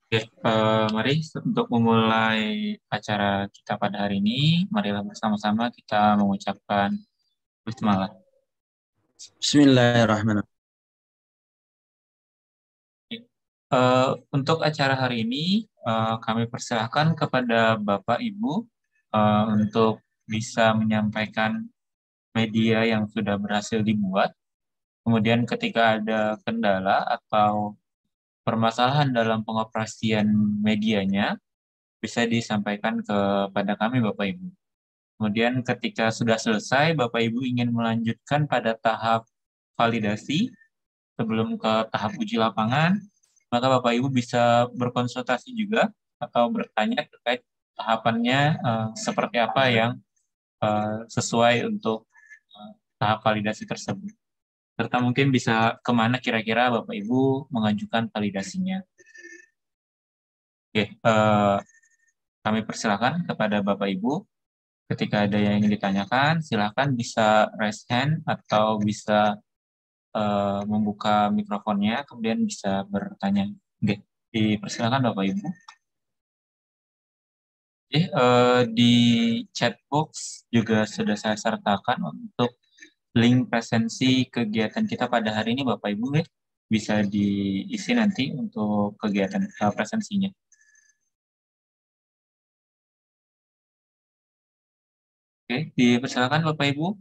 Oke, mari untuk memulai acara kita pada hari ini, marilah bersama-sama kita mengucapkan bismillah. Bismillahirrahmanirrahim. Untuk acara hari ini, kami persilahkan kepada Bapak Ibu untuk bisa menyampaikan media yang sudah berhasil dibuat. Kemudian ketika ada kendala atau permasalahan dalam pengoperasian medianya, bisa disampaikan kepada kami Bapak Ibu. Kemudian ketika sudah selesai, Bapak Ibu ingin melanjutkan pada tahap validasi sebelum ke tahap uji lapangan, maka Bapak Ibu bisa berkonsultasi juga atau bertanya terkait tahapannya seperti apa yang sesuai untuk tahap validasi tersebut. Serta mungkin bisa kemana kira-kira Bapak Ibu mengajukan validasinya. Oke, kami persilakan kepada Bapak Ibu. Ketika ada yang ingin ditanyakan, silakan bisa raise hand atau bisa membuka mikrofonnya, kemudian bisa bertanya. Oke, dipersilakan Bapak Ibu. Oke, di chat box juga sudah saya sertakan untuk link presensi kegiatan kita pada hari ini, Bapak Ibu. Ya. Bisa diisi nanti untuk kegiatan presensinya. Oke, dipersilakan Bapak Ibu.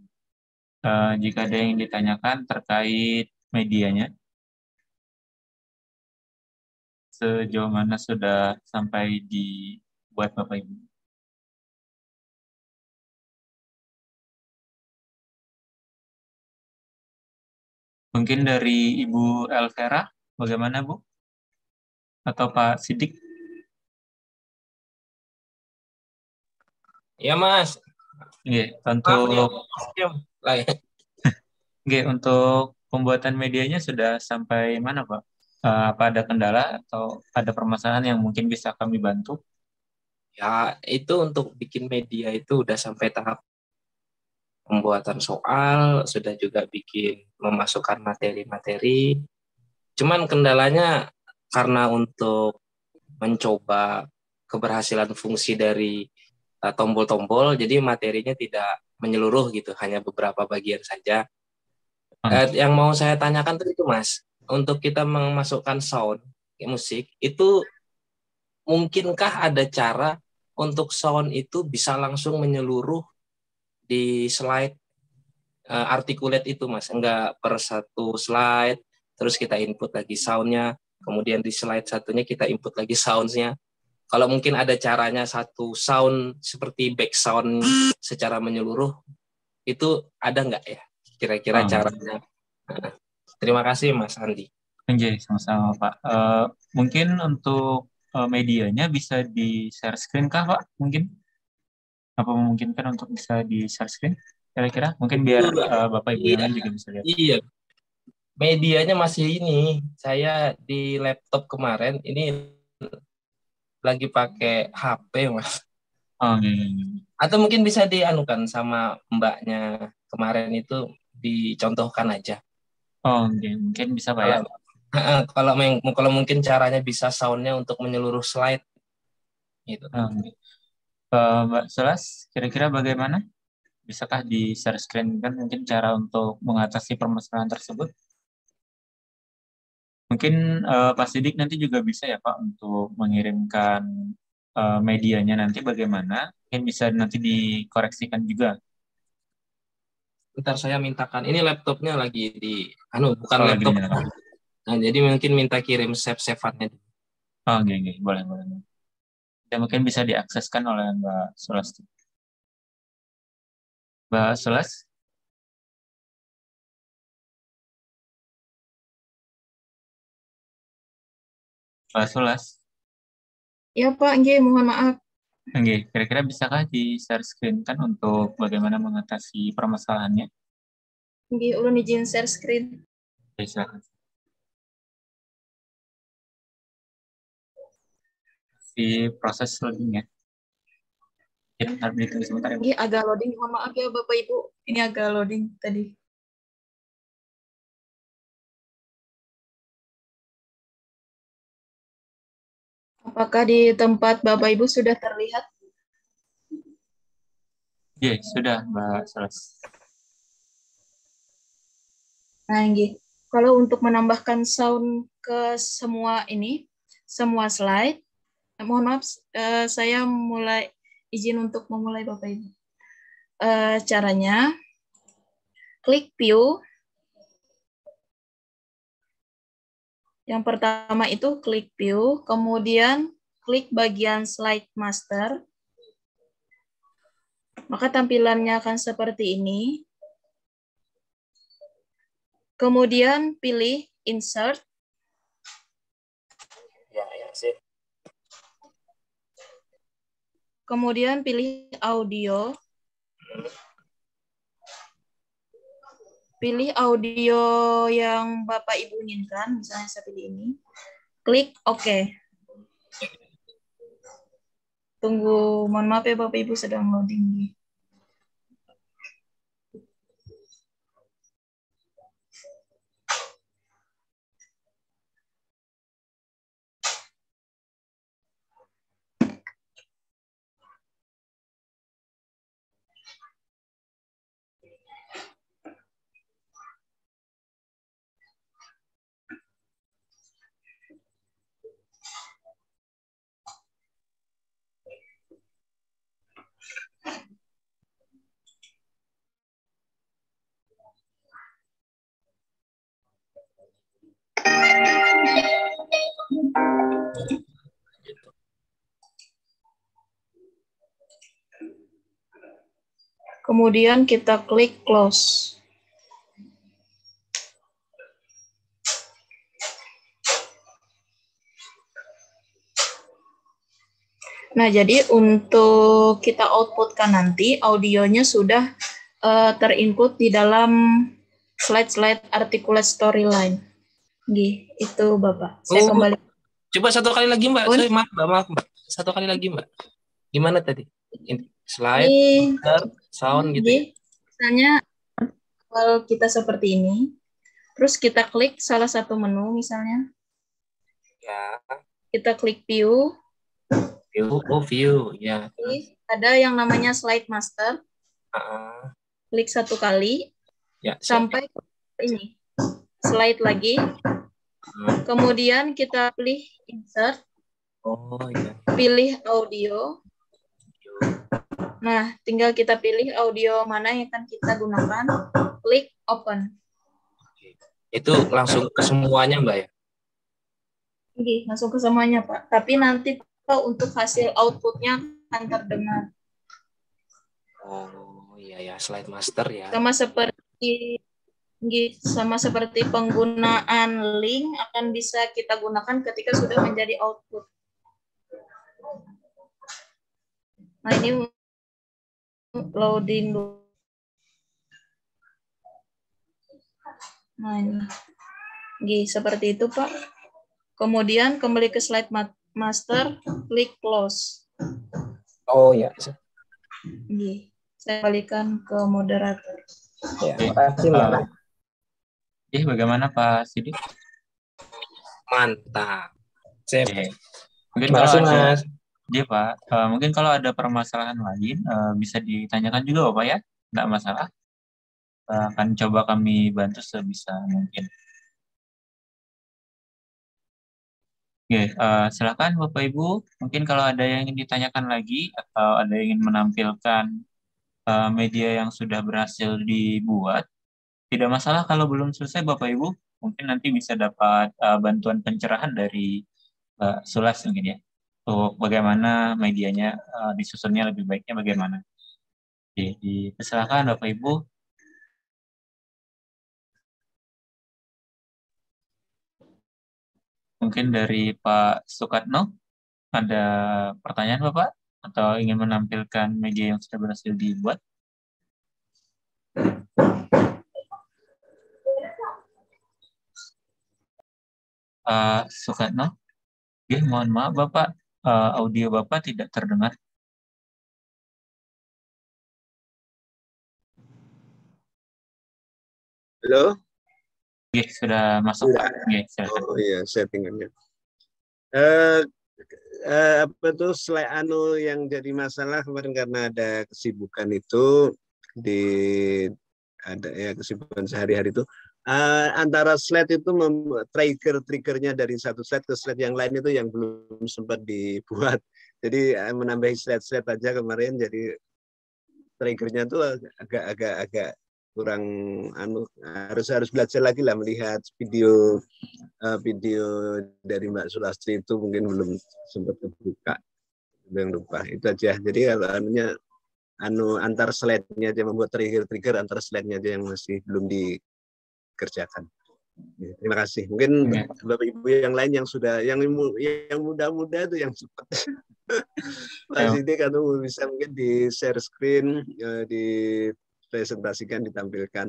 Jika ada yang ditanyakan terkait medianya, sejauh mana sudah sampai dibuat Bapak Ibu. Mungkin dari Ibu Elvera, bagaimana Bu? Atau Pak Sidik? Iya Mas, Oke, maaf nih untuk aku diam lagi. untuk pembuatan medianya sudah sampai mana Pak? Apa ada kendala atau ada permasalahan yang mungkin bisa kami bantu? Ya itu untuk bikin media itu udah sampai tahap pembuatan soal, sudah juga bikin memasukkan materi-materi. Cuman kendalanya karena untuk mencoba keberhasilan fungsi dari tombol-tombol, jadi materinya tidak menyeluruh gitu, hanya beberapa bagian saja. Yang mau saya tanyakan tuh itu Mas, untuk kita memasukkan sound musik itu mungkinkah ada cara untuk sound itu bisa langsung menyeluruh di slide articulate itu Mas, enggak per satu slide terus kita input lagi soundnya, kemudian di slide satunya kita input lagi soundnya. Kalau mungkin ada caranya satu sound seperti back sound secara menyeluruh, itu ada nggak ya kira-kira caranya? Terima kasih Mas Andi. Oke, sama-sama Pak. Mungkin untuk medianya bisa di share screen kah Pak? Mungkin apa memungkinkan untuk bisa di share screen? Kira-kira mungkin biar Itu Bapak Ibu yang iya, lain juga bisa lihat. iya. Medianya masih ini. Saya di laptop kemarin ini lagi pakai HP, Mas. Oh, iya, iya, iya. Atau mungkin bisa dianukan sama mbaknya kemarin itu dicontohkan aja. Oh, oke. Mungkin bisa Pak ya. Kalau kalau mungkin caranya bisa soundnya untuk menyeluruh slide gitu. Oh, oke. Mbak Selas, kira-kira bagaimana? Bisakah di share screen kan mungkin cara untuk mengatasi permasalahan tersebut? Mungkin Pak Sidik nanti juga bisa ya Pak untuk mengirimkan medianya nanti bagaimana? Mungkin bisa nanti dikoreksikan juga. Ntar saya mintakan. Ini laptopnya lagi bukan Oh, lagi laptop. dinyalakan. Nah, jadi mungkin minta kirim save-saveannya. Oh, oke, oke. Boleh, boleh. Ya, mungkin bisa diakseskan oleh Mbak Sulas. Mbak Sulas? Mbak Sulas? Ya Pak, nggih, mohon maaf. Oke, kira-kira bisakah di share screen kan untuk bagaimana mengatasi permasalahannya? Nggih, ulun izin share screen. Oke, silakan. Di proses loading ya. Mungkin harus ditunggu sebentar ya. Bu. Nggih, agak loading. Mohon maaf ya Bapak Ibu. Ini agak loading tadi. Apakah di tempat Bapak Ibu sudah terlihat? Ya, sudah, Mbak Saras. Nah, Nggih. Kalau untuk menambahkan sound ke semua slide, mohon maaf, saya izin untuk memulai Bapak Ibu. Caranya, klik view. Yang pertama itu klik view, kemudian klik bagian slide master. Maka tampilannya akan seperti ini. Kemudian pilih insert. Ya, sih. Kemudian pilih audio. Pilih audio yang Bapak Ibu inginkan, misalnya saya pilih ini. Klik OK. Tunggu, mohon maaf ya Bapak Ibu sedang loading. Kemudian kita klik close. Nah, jadi untuk kita outputkan nanti audionya sudah terinput di dalam slide-slide articulate storyline. Gih, itu Bapak. Saya kembali. Coba satu kali lagi, Mbak. Pun, Sorry, maaf, Mbak. Satu kali lagi, Mbak. Gimana tadi? Slide, sound gitu ya? Misalnya kalau kita seperti ini, terus kita klik salah satu menu misalnya. Ya. Kita klik view. View, ya. Ada yang namanya slide master. Klik satu kali. Ya, sampai ini. Slide lagi. Kemudian kita pilih insert. Pilih audio. Nah, tinggal kita pilih audio mana yang akan kita gunakan. Klik open. Itu langsung ke semuanya, Mbak ya? Langsung ke semuanya, Pak. Tapi nanti Pak, untuk hasil outputnya akan terdengar. Oh, iya ya, slide master ya. Sama seperti penggunaan link akan bisa kita gunakan ketika sudah menjadi output. Nah, ini loading dulu. Nah, ini. Seperti itu, Pak. Kemudian kembali ke slide master, klik close. Oh, ya. Saya kembalikan ke moderator. Ya, makasih, Mbak. Bagaimana Pak Sidik? Mantap. Mungkin kalau ada, Pak. Mungkin kalau ada permasalahan lain bisa ditanyakan juga Bapak ya, nggak masalah. Akan coba kami bantu sebisa mungkin. Silakan Bapak Ibu. Mungkin kalau ada yang ingin ditanyakan lagi atau ada yang ingin menampilkan media yang sudah berhasil dibuat, tidak masalah kalau belum selesai Bapak Ibu. Mungkin nanti bisa dapat bantuan pencerahan dari Sulas mungkin ya. Untuk bagaimana medianya disusunnya lebih baiknya bagaimana. Silakan Bapak Ibu. Mungkin dari Pak Sukatno, ada pertanyaan Bapak? Atau ingin menampilkan media yang sudah berhasil dibuat? Sukatno? Mohon maaf Bapak, audio Bapak tidak terdengar. Halo? Sudah masuk Pak. Oh iya, settingannya. apa tuh yang jadi masalah kemarin karena ada kesibukan itu di ada ya kesibukan sehari-hari itu antara slide itu triggernya dari satu slide ke slide yang lain itu yang belum sempat dibuat. Jadi menambahi slide aja kemarin, jadi triggernya tuh agak kurang harus belajar lagi lah, melihat video dari Mbak Sulastri itu mungkin belum sempat terbuka, yang lupa itu aja. Jadi kalau antar slide-nya aja, membuat trigger antar slide-nya aja yang masih belum dikerjakan. Ya, terima kasih. Mungkin Bapak Ibu yang lain yang sudah yang muda-muda itu yang cepat. Mas Sidik kalau bisa mungkin di share screen, dipresentasikan, ditampilkan.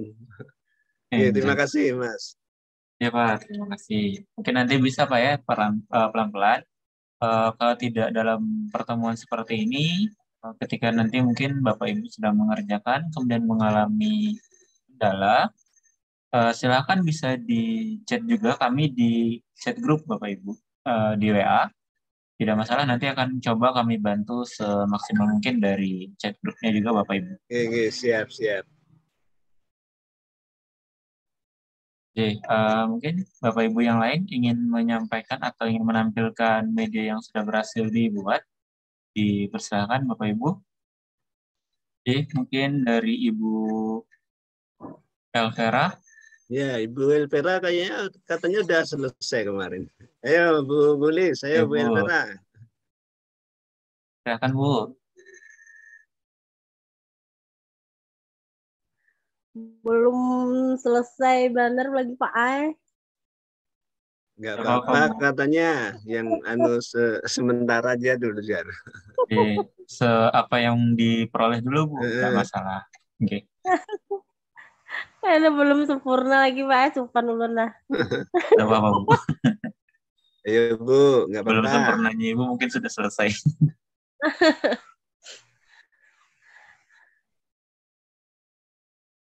Ya, terima kasih Mas. Ya Pak, terima kasih. Mungkin nanti bisa Pak ya pelan-pelan. Kalau tidak dalam pertemuan seperti ini, ketika nanti mungkin Bapak Ibu sedang mengerjakan, kemudian mengalami kendala, silakan bisa di chat juga kami di chat grup Bapak Ibu di WA. Tidak masalah, nanti akan coba kami bantu semaksimal mungkin dari chat grupnya juga Bapak Ibu. Oke, siap. Oke, mungkin Bapak Ibu yang lain ingin menyampaikan atau ingin menampilkan media yang sudah berhasil dibuat, dipersilakan Bapak Ibu. Oke, mungkin dari Ibu Elvera. Ya, Ibu Elvera kayaknya katanya udah selesai kemarin. Ayo Bu Bulis, ayo Bu Elvera. Silakan Bu. Belum selesai benar lagi Pak Ai. Enggak apa-apa, katanya yang sementara aja dulu Jar. Oke, apa yang diperoleh dulu Bu, enggak masalah. Oke. Karena belum sempurna lagi Pak, sumpah dulu nah. Enggak apa-apa Bu. Ayo Bu, enggak apa-apa. Belum sempurnanya Ibu mungkin sudah selesai.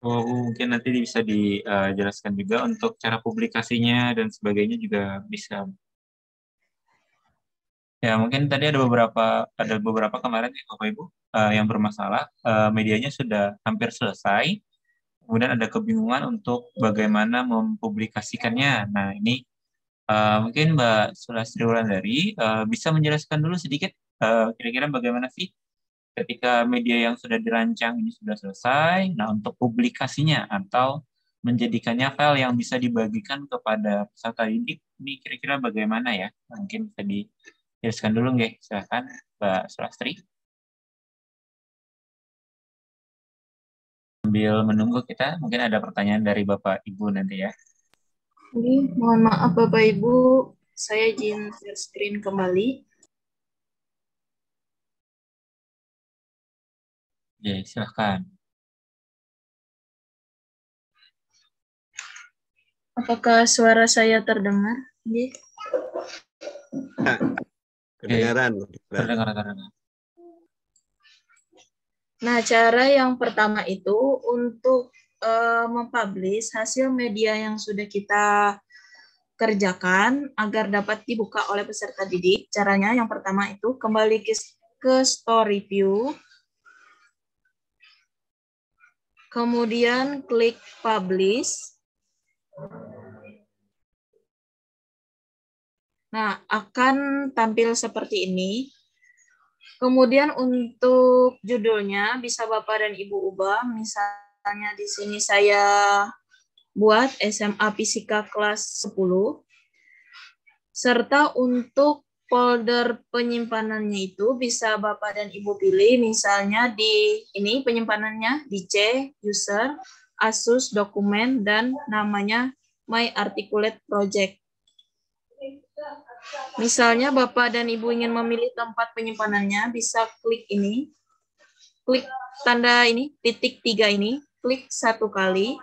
Oh, mungkin nanti bisa dijelaskan juga untuk cara publikasinya dan sebagainya juga bisa. Ya, mungkin tadi ada beberapa kemarin ya Bapak Ibu yang bermasalah, medianya sudah hampir selesai. Kemudian ada kebingungan untuk bagaimana mempublikasikannya. Nah, ini mungkin Mbak Sulastri Wulandari bisa menjelaskan dulu sedikit kira-kira bagaimana sih ketika media yang sudah dirancang ini sudah selesai, nah untuk publikasinya atau menjadikannya file yang bisa dibagikan kepada peserta didik, ini kira-kira bagaimana ya? Mungkin bisa dijelaskan dulu nggak? Silakan Mbak Sulastri. Sambil menunggu kita, mungkin ada pertanyaan dari Bapak Ibu nanti ya. Oke, mohon maaf Bapak Ibu, saya izin share screen kembali. Ya, silahkan. Apakah suara saya terdengar? Kedengaran. Terdengar. Nah, cara yang pertama itu untuk mempublish hasil media yang sudah kita kerjakan agar dapat dibuka oleh peserta didik. Caranya yang pertama itu kembali ke Story View. Kemudian klik Publish. Nah, akan tampil seperti ini. Kemudian untuk judulnya bisa Bapak dan Ibu ubah. Misalnya di sini saya buat SMA Fisika kelas 10. Serta untuk folder penyimpanannya itu bisa Bapak dan Ibu pilih, misalnya di ini penyimpanannya di C, user, Asus, dokumen, dan namanya My Articulate Project. Misalnya Bapak dan Ibu ingin memilih tempat penyimpanannya, bisa klik ini, klik tanda ini, titik 3 ini, klik 1 kali,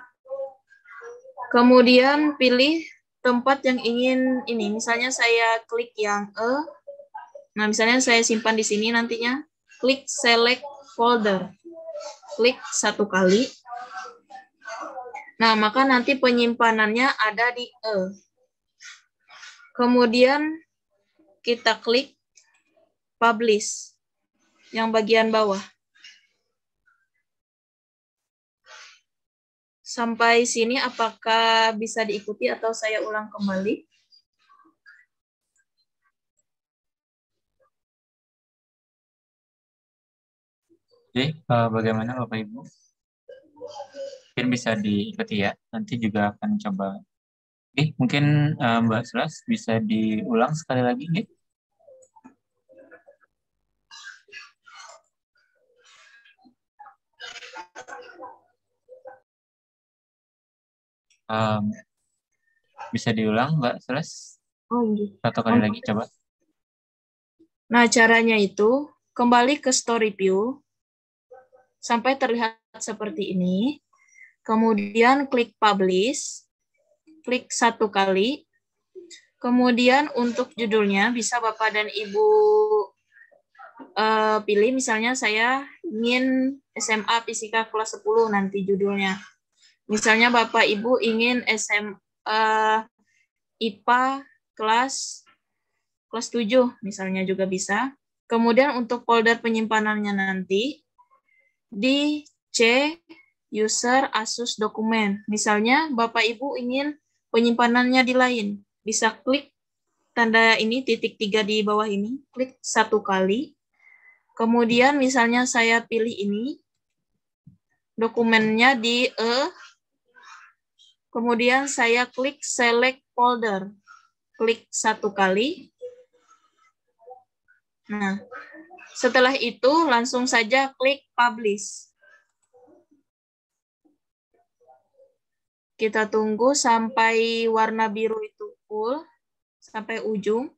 kemudian pilih tempat yang ingin ini, misalnya saya klik yang E. Nah, misalnya saya simpan di sini nantinya, klik select folder. Klik 1 kali. Nah, maka nanti penyimpanannya ada di E. Kemudian kita klik publish yang bagian bawah. Sampai sini apakah bisa diikuti atau saya ulang kembali? Oke, bagaimana Bapak Ibu? Mungkin bisa diikuti ya. Nanti juga akan coba. Oke, mungkin Mbak Sulas bisa diulang sekali lagi, ya? Bisa diulang, Mbak Sulas? Oh, iya. Satu kali lagi, coba. Nah, caranya itu kembali ke story view sampai terlihat seperti ini. Kemudian klik publish, klik 1 kali. Kemudian untuk judulnya bisa Bapak dan Ibu pilih, misalnya saya ingin SMA Fisika kelas 10 nanti judulnya. Misalnya Bapak Ibu ingin IPA kelas 7 misalnya juga bisa. Kemudian untuk folder penyimpanannya nanti di C user Asus dokumen. Misalnya Bapak Ibu ingin penyimpanannya di lain, bisa klik tanda ini titik 3 di bawah ini, klik 1 kali. Kemudian misalnya saya pilih ini, dokumennya di E, kemudian saya klik select folder, klik 1 kali. Nah, setelah itu langsung saja klik publish. Kita tunggu sampai warna biru itu full, sampai ujung.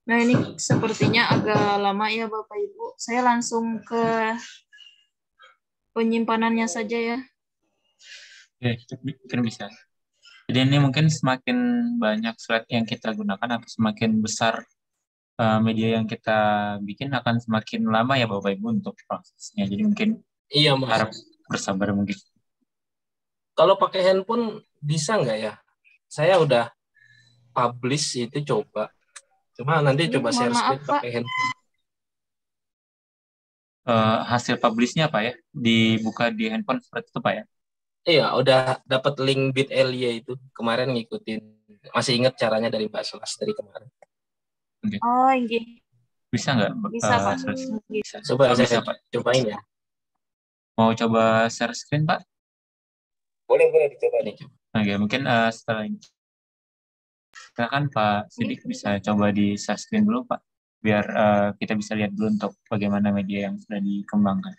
Nah, ini sepertinya agak lama ya Bapak Ibu. Saya langsung ke penyimpanannya saja ya. Oke, mungkin bisa. Jadi ini mungkin semakin banyak slide yang kita gunakan atau semakin besar media yang kita bikin akan semakin lama ya Bapak Ibu untuk prosesnya. Jadi mungkin Iya, Mas. harap bersabar mungkin. Kalau pakai handphone bisa nggak ya? Saya udah publish itu coba. Cuma nanti Ini coba share mohon maaf, screen pakai handphone. Hasil publish-nya Pak ya? Dibuka di handphone seperti itu Pak ya? Iya, udah dapat link bit.ly itu. Kemarin ngikutin. Masih ingat caranya dari Mbak Sulas dari kemarin. Okay. Oh, iya. Bisa nggak? Bisa, Pak. Bisa. Coba bisa, saya Pak. cobain ya. Mau coba share screen Pak? Boleh dicoba nih. Oke, mungkin setelah ini. Silakan Pak Sidik bisa coba di share screen dulu Pak. Biar kita bisa lihat dulu untuk bagaimana media yang sudah dikembangkan.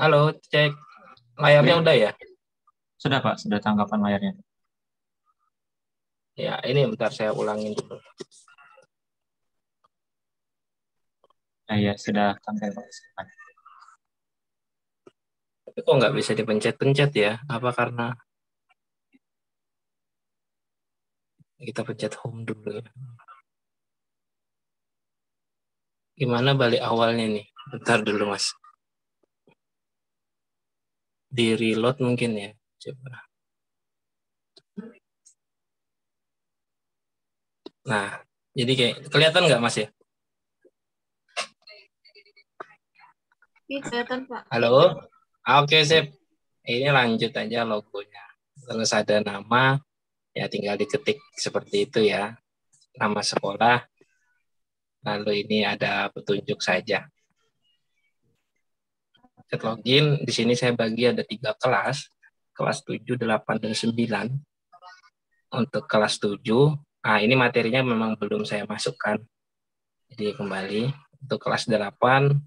Halo, cek layarnya udah ya? Sudah Pak, sudah tangkapan layarnya. Ya, ini bentar saya ulangin dulu. Nah, ya, sudah tampil Pak. Tapi kok nggak bisa dipencet-pencet ya? Apa karena kita pencet home dulu ya? Gimana balik awalnya nih? Bentar dulu Mas. Di reload mungkin ya. Coba. Nah, jadi kayak kelihatan nggak Mas ya? Kelihatan Pak. Halo? Oke, sip. Ini lanjut aja logonya. Terus ada nama, ya tinggal diketik seperti itu ya. Nama sekolah. Lalu ini ada petunjuk saja. Set login, di sini saya bagi ada 3 kelas. Kelas 7, 8, dan 9. Untuk kelas 7, nah ini materinya memang belum saya masukkan. Jadi kembali, untuk kelas 8,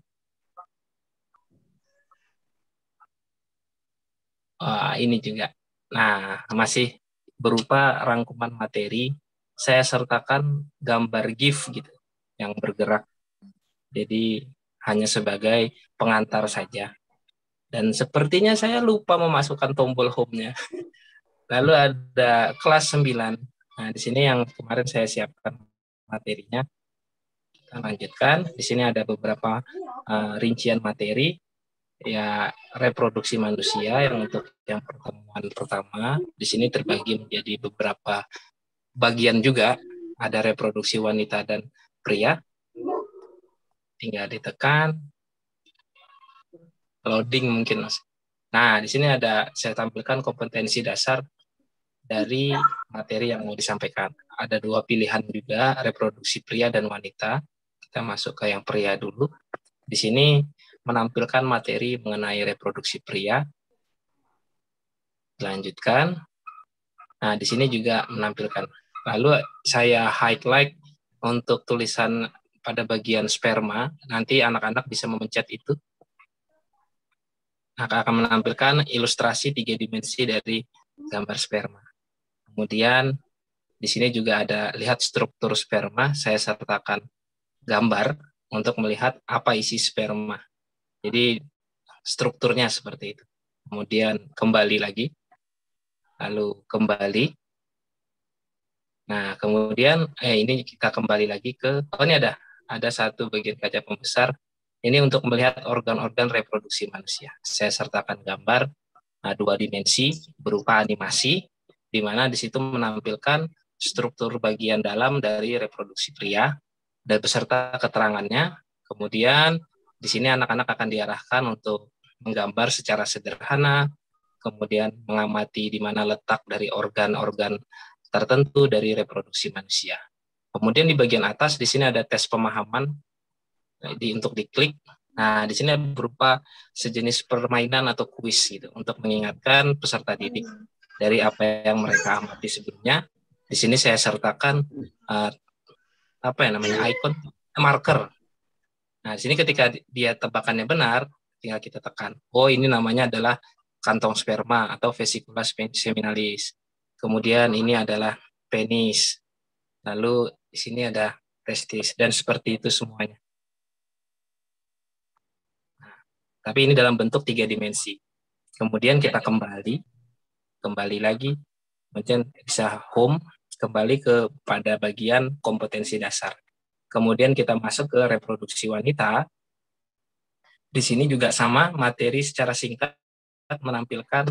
ini juga. Nah, masih berupa rangkuman materi. Saya sertakan gambar GIF gitu, yang bergerak. Jadi hanya sebagai pengantar saja. Dan sepertinya saya lupa memasukkan tombol home-nya. Lalu ada kelas 9. Nah, di sini yang kemarin saya siapkan materinya. Kita lanjutkan. Di sini ada beberapa rincian materi. Ya, reproduksi manusia yang untuk yang pertemuan pertama. Di sini terbagi menjadi beberapa bagian juga. Ada reproduksi wanita dan pria. Tinggal ditekan. Loading mungkin, Mas. Nah, di sini saya tampilkan kompetensi dasar dari materi yang mau disampaikan. Ada 2 pilihan juga, reproduksi pria dan wanita. Kita masuk ke yang pria dulu. Di sini menampilkan materi mengenai reproduksi pria. Lanjutkan. Nah, di sini juga menampilkan. Lalu saya highlight untuk tulisan pada bagian sperma. Nanti anak-anak bisa memencet itu. Akan menampilkan ilustrasi 3 dimensi dari gambar sperma. Kemudian di sini juga ada lihat struktur sperma. Saya sertakan gambar untuk melihat apa isi sperma. Jadi strukturnya seperti itu. Kemudian kembali lagi. Lalu kembali. Nah, kemudian ini kita kembali lagi ke ini ada satu bagian kaca pembesar. Ini untuk melihat organ-organ reproduksi manusia. Saya sertakan gambar 2 dimensi berupa animasi, di mana di situ menampilkan struktur bagian dalam dari reproduksi pria dan beserta keterangannya. Kemudian di sini anak-anak akan diarahkan untuk menggambar secara sederhana, kemudian mengamati di mana letak dari organ-organ tertentu dari reproduksi manusia. Kemudian di bagian atas di sini ada tes pemahaman. Untuk diklik. Nah, di sini berupa sejenis permainan atau kuis gitu untuk mengingatkan peserta didik dari apa yang mereka amati sebelumnya. Di sini saya sertakan ikon marker. Nah, di sini ketika dia tebakannya benar, tinggal kita tekan. Oh, ini namanya adalah kantong sperma atau vesicula seminalis. Kemudian ini adalah penis. Lalu di sini ada testis dan seperti itu semuanya. Tapi ini dalam bentuk 3 dimensi. Kemudian kita kembali lagi, kemudian bisa home, kembali kepada bagian kompetensi dasar. Kemudian kita masuk ke reproduksi wanita. Di sini juga sama, materi secara singkat menampilkan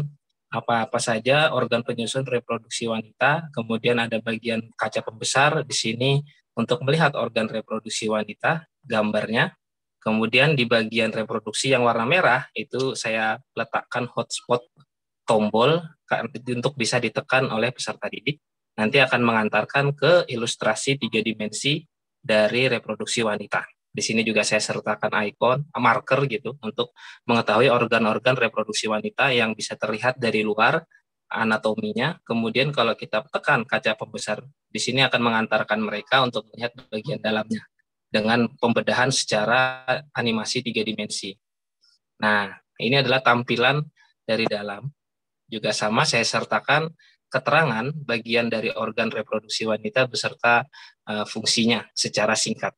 apa-apa saja organ penyusun reproduksi wanita. Kemudian ada bagian kaca pembesar di sini untuk melihat organ reproduksi wanita, gambarnya. Kemudian di bagian reproduksi yang warna merah itu saya letakkan hotspot tombol untuk bisa ditekan oleh peserta didik. Nanti akan mengantarkan ke ilustrasi 3 dimensi dari reproduksi wanita. Di sini juga saya sertakan ikon, marker gitu untuk mengetahui organ-organ reproduksi wanita yang bisa terlihat dari luar anatominya. Kemudian kalau kita tekan kaca pembesar, di sini akan mengantarkan mereka untuk melihat bagian dalamnya dengan pembedahan secara animasi 3 dimensi. Nah, ini adalah tampilan dari dalam. Juga sama, saya sertakan keterangan bagian dari organ reproduksi wanita beserta fungsinya secara singkat.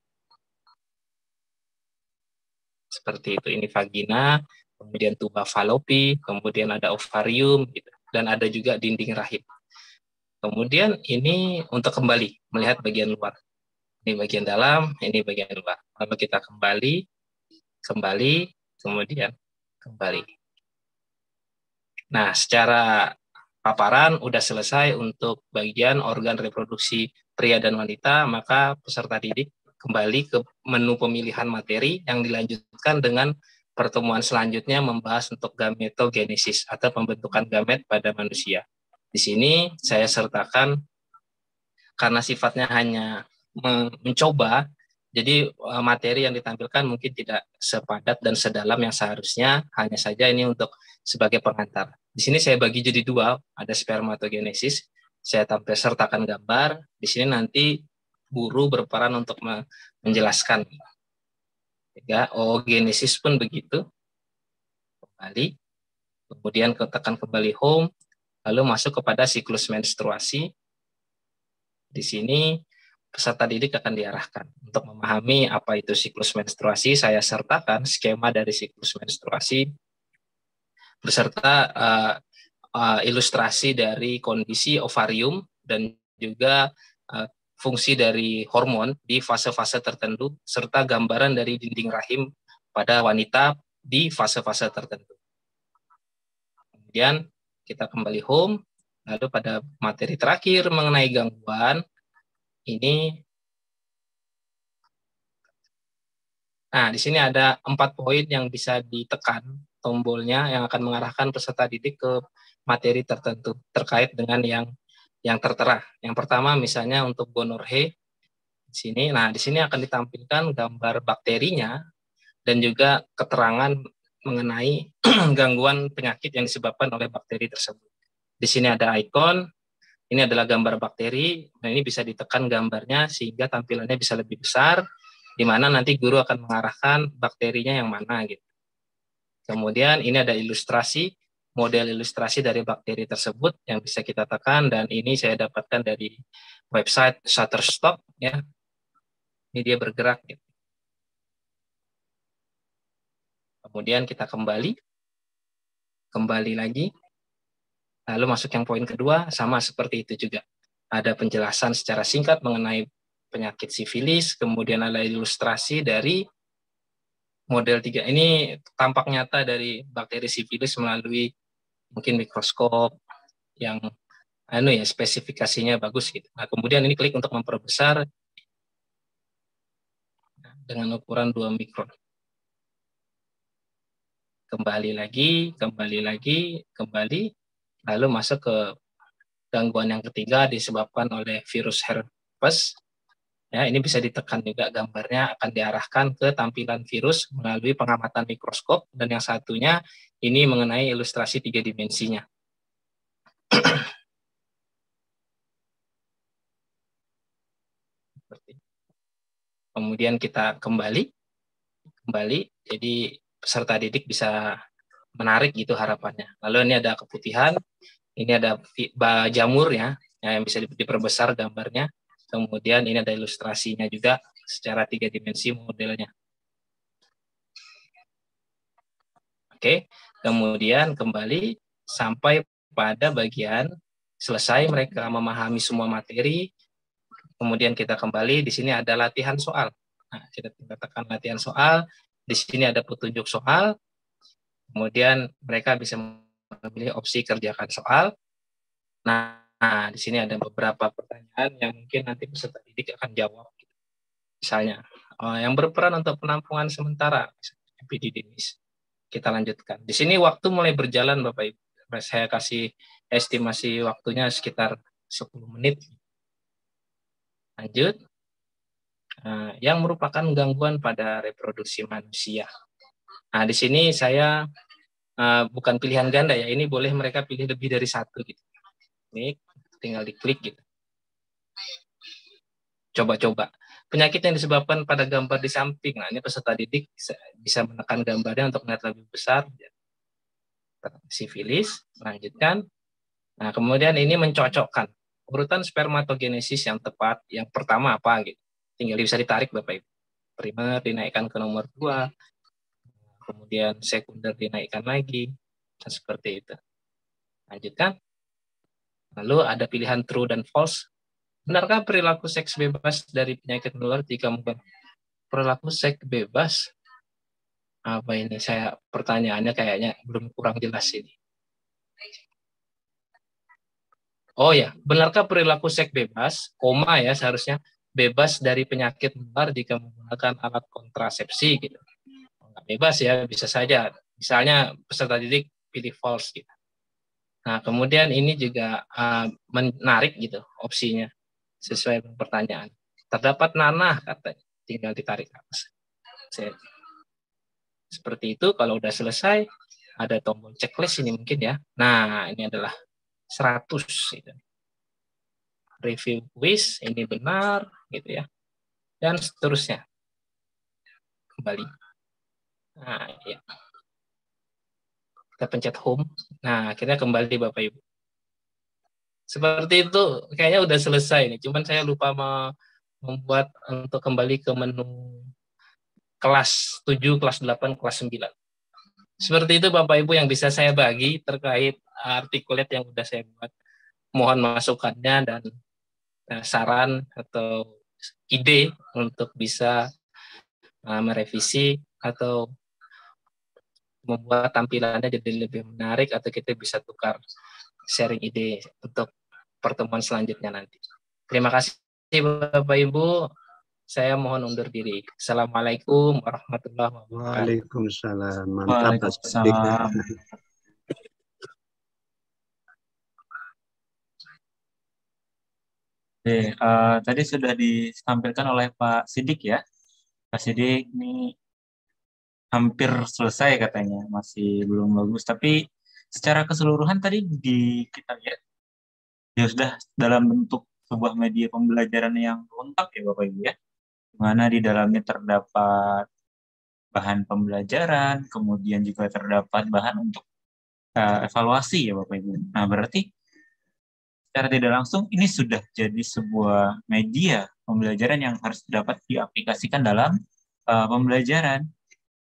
Seperti itu, ini vagina, kemudian tuba falopi, kemudian ada ovarium, gitu, dan ada juga dinding rahim. Kemudian ini untuk kembali melihat bagian luar. Ini bagian dalam, ini bagian luar. Lalu kita kembali, kemudian kembali. Nah, secara paparan udah selesai untuk bagian organ reproduksi pria dan wanita, maka peserta didik kembali ke menu pemilihan materi yang dilanjutkan dengan pertemuan selanjutnya membahas untuk gametogenesis atau pembentukan gamet pada manusia. Di sini saya sertakan karena sifatnya hanya mencoba, jadi materi yang ditampilkan mungkin tidak sepadat dan sedalam yang seharusnya, hanya saja ini untuk sebagai pengantar. Di sini saya bagi jadi 2, ada spermatogenesis, saya sertakan gambar, di sini nanti guru berperan untuk menjelaskan. Ya, oogenesis pun begitu, kembali, kemudian tekan kembali home, lalu masuk kepada siklus menstruasi. Di sini peserta didik akan diarahkan untuk memahami apa itu siklus menstruasi. Saya sertakan skema dari siklus menstruasi beserta ilustrasi dari kondisi ovarium dan juga fungsi dari hormon di fase-fase tertentu, serta gambaran dari dinding rahim pada wanita di fase-fase tertentu. Kemudian kita kembali home, lalu pada materi terakhir mengenai gangguan, ini, nah di sini ada 4 poin yang bisa ditekan tombolnya yang akan mengarahkan peserta didik ke materi tertentu terkait dengan yang tertera. Yang pertama misalnya untuk gonorrhea di sini. Nah, di sini akan ditampilkan gambar bakterinya dan juga keterangan mengenai gangguan penyakit yang disebabkan oleh bakteri tersebut. Di sini ada ikon, ini adalah gambar bakteri, nah ini bisa ditekan gambarnya sehingga tampilannya bisa lebih besar, di mana nanti guru akan mengarahkan bakterinya yang mana gitu. Kemudian ini ada ilustrasi, model ilustrasi dari bakteri tersebut yang bisa kita tekan, dan ini saya dapatkan dari website Shutterstock ya. Ini dia bergerak gitu. Kemudian kita kembali lagi, lalu masuk yang poin kedua, sama seperti itu juga. Ada penjelasan secara singkat mengenai penyakit sifilis, kemudian ada ilustrasi dari model 3. Ini tampak nyata dari bakteri sifilis melalui mungkin mikroskop yang spesifikasinya bagus gitu. Nah, kemudian ini klik untuk memperbesar dengan ukuran 2 mikron. Kembali lagi, lalu masuk ke gangguan yang ketiga disebabkan oleh virus herpes. Ya, ini bisa ditekan juga gambarnya akan diarahkan ke tampilan virus melalui pengamatan mikroskop, dan yang satunya ini mengenai ilustrasi 3 dimensinya. Kemudian kita kembali, jadi peserta didik bisa menarik gitu harapannya. Lalu ini ada keputihan, ini ada jamur ya, yang bisa diperbesar gambarnya. Kemudian ini ada ilustrasinya juga secara 3 dimensi modelnya. Oke, kemudian kembali sampai pada bagian selesai mereka memahami semua materi. Kemudian kita kembali, di sini ada latihan soal. Nah, kita tekan latihan soal, di sini ada petunjuk soal. Kemudian mereka bisa memilih opsi kerjakan soal. Nah, di sini ada beberapa pertanyaan yang mungkin nanti peserta didik akan jawab. Misalnya, yang berperan untuk penampungan sementara, epididymis. Kita lanjutkan. Di sini waktu mulai berjalan, Bapak Ibu. Saya kasih estimasi waktunya sekitar 10 menit. Lanjut. Yang merupakan gangguan pada reproduksi manusia. Nah, di sini saya bukan pilihan ganda ya. Ini boleh mereka pilih lebih dari satu gitu. Ini tinggal diklik gitu. Coba-coba. Penyakit yang disebabkan pada gambar di samping. Nah, ini peserta didik bisa menekan gambarnya untuk melihat lebih besar. Sifilis, lanjutkan. Nah, kemudian ini mencocokkan urutan spermatogenesis yang tepat. Yang pertama apa gitu. Tinggal bisa ditarik Bapak Ibu. Primer dinaikkan ke nomor 2. Kemudian sekunder dinaikkan lagi. Dan seperti itu. Lanjutkan. Lalu ada pilihan true dan false. Benarkah perilaku seks bebas dari penyakit menular jika menggunakan perilaku seks bebas? Apa ini? Saya pertanyaannya kayaknya belum kurang jelas ini. Oh ya, benarkah perilaku seks bebas, koma ya seharusnya, bebas dari penyakit menular jika menggunakan alat kontrasepsi gitu. Nggak bebas ya, bisa saja. Misalnya peserta didik pilih false gitu. Nah, kemudian ini juga menarik gitu opsinya sesuai dengan pertanyaan. Terdapat nanah katanya, tinggal ditarik atas. Seperti itu. Kalau udah selesai ada tombol checklist ini mungkin ya. Nah, ini adalah 100 gitu. Review quiz ini benar gitu ya. Dan seterusnya. Kembali. Nah, ya. Kita pencet home. Nah, akhirnya kembali Bapak Ibu. Seperti itu, kayaknya udah selesai nih. Cuman saya lupa membuat untuk kembali ke menu kelas 7, kelas 8, kelas 9. Seperti itu Bapak Ibu yang bisa saya bagi terkait artikulat yang udah saya buat. Mohon masukannya dan saran atau ide untuk bisa merevisi atau membuat tampilannya jadi lebih menarik, atau kita bisa tukar sharing ide untuk pertemuan selanjutnya nanti. Terima kasih Bapak Ibu. Saya mohon undur diri. Assalamualaikum warahmatullahi wabarakatuh. Waalaikumsalam. Mantap Pak Sidik. Waalaikumsalam. Tadi sudah ditampilkan oleh Pak Sidik ya. Pak Sidik ini hampir selesai katanya, masih belum bagus. Tapi secara keseluruhan tadi kita lihat ya sudah dalam bentuk sebuah media pembelajaran yang lengkap ya Bapak Ibu ya. Di mana di dalamnya terdapat bahan pembelajaran, kemudian juga terdapat bahan untuk evaluasi ya Bapak Ibu. Nah, berarti secara tidak langsung ini sudah jadi sebuah media pembelajaran yang harus dapat diaplikasikan dalam pembelajaran.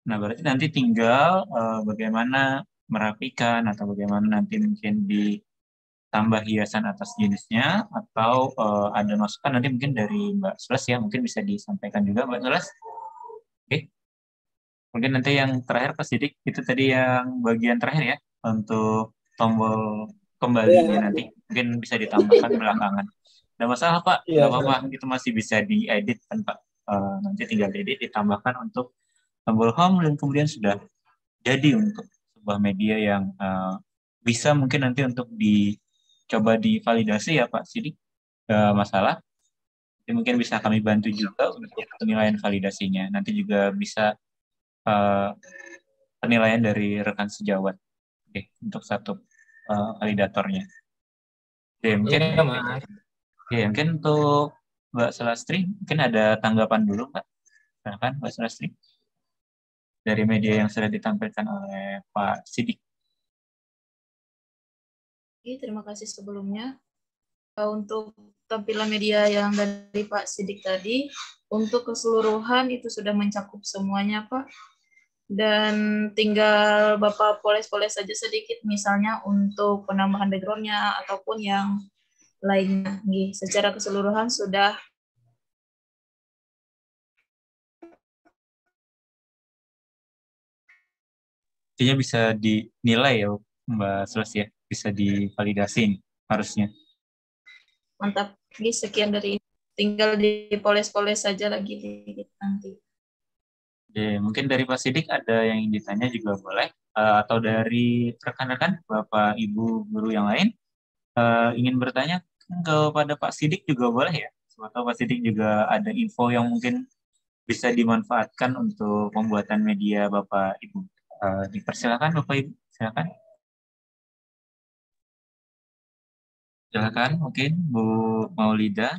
Nah, berarti nanti tinggal bagaimana merapikan atau bagaimana nanti mungkin ditambah hiasan atas jenisnya, atau ada masukan nanti mungkin dari Mbak Sulas ya, mungkin bisa disampaikan juga Mbak Sulas. Oke. Mungkin nanti yang terakhir Pak Sidik, itu tadi yang bagian terakhir ya, untuk tombol kembalinya nanti mungkin bisa ditambahkan belakangan. Tidak masalah Pak, nggak apa-apa, itu masih bisa diedit kan Pak. Nanti tinggal diedit, ditambahkan untuk tombol home, dan kemudian sudah jadi untuk sebuah media yang bisa mungkin nanti untuk dicoba divalidasi ya Pak Sidik. Nggak masalah, jadi mungkin bisa kami bantu juga untuk penilaian validasinya. Nanti juga bisa penilaian dari rekan sejawat. Oke, untuk satu validatornya. Mungkin untuk Mbak Selastri, mungkin ada tanggapan dulu Mbak. Silakan Mbak Selastri. Dari media yang sudah ditampilkan oleh Pak Sidik. Terima kasih sebelumnya. Untuk tampilan media yang dari Pak Sidik tadi, untuk keseluruhan itu sudah mencakup semuanya Pak. Dan tinggal Bapak poles-poles saja sedikit, misalnya untuk penambahan background-nya ataupun yang lainnya. Secara keseluruhan sudah Artinya bisa dinilai ya Mbak Sulas ya, bisa divalidasi harusnya. Mantap. Sekian dari ini. Tinggal dipoles-poles saja lagi nanti. Mungkin dari Pak Sidik ada yang ingin ditanya juga boleh, atau dari rekan-rekan Bapak Ibu guru yang lain ingin bertanya kepada Pak Sidik juga boleh ya. Atau Pak Sidik juga ada info yang mungkin bisa dimanfaatkan untuk pembuatan media Bapak Ibu. Dipersilakan Bapak Ibu, silakan. Silakan mungkin Bu Maulida,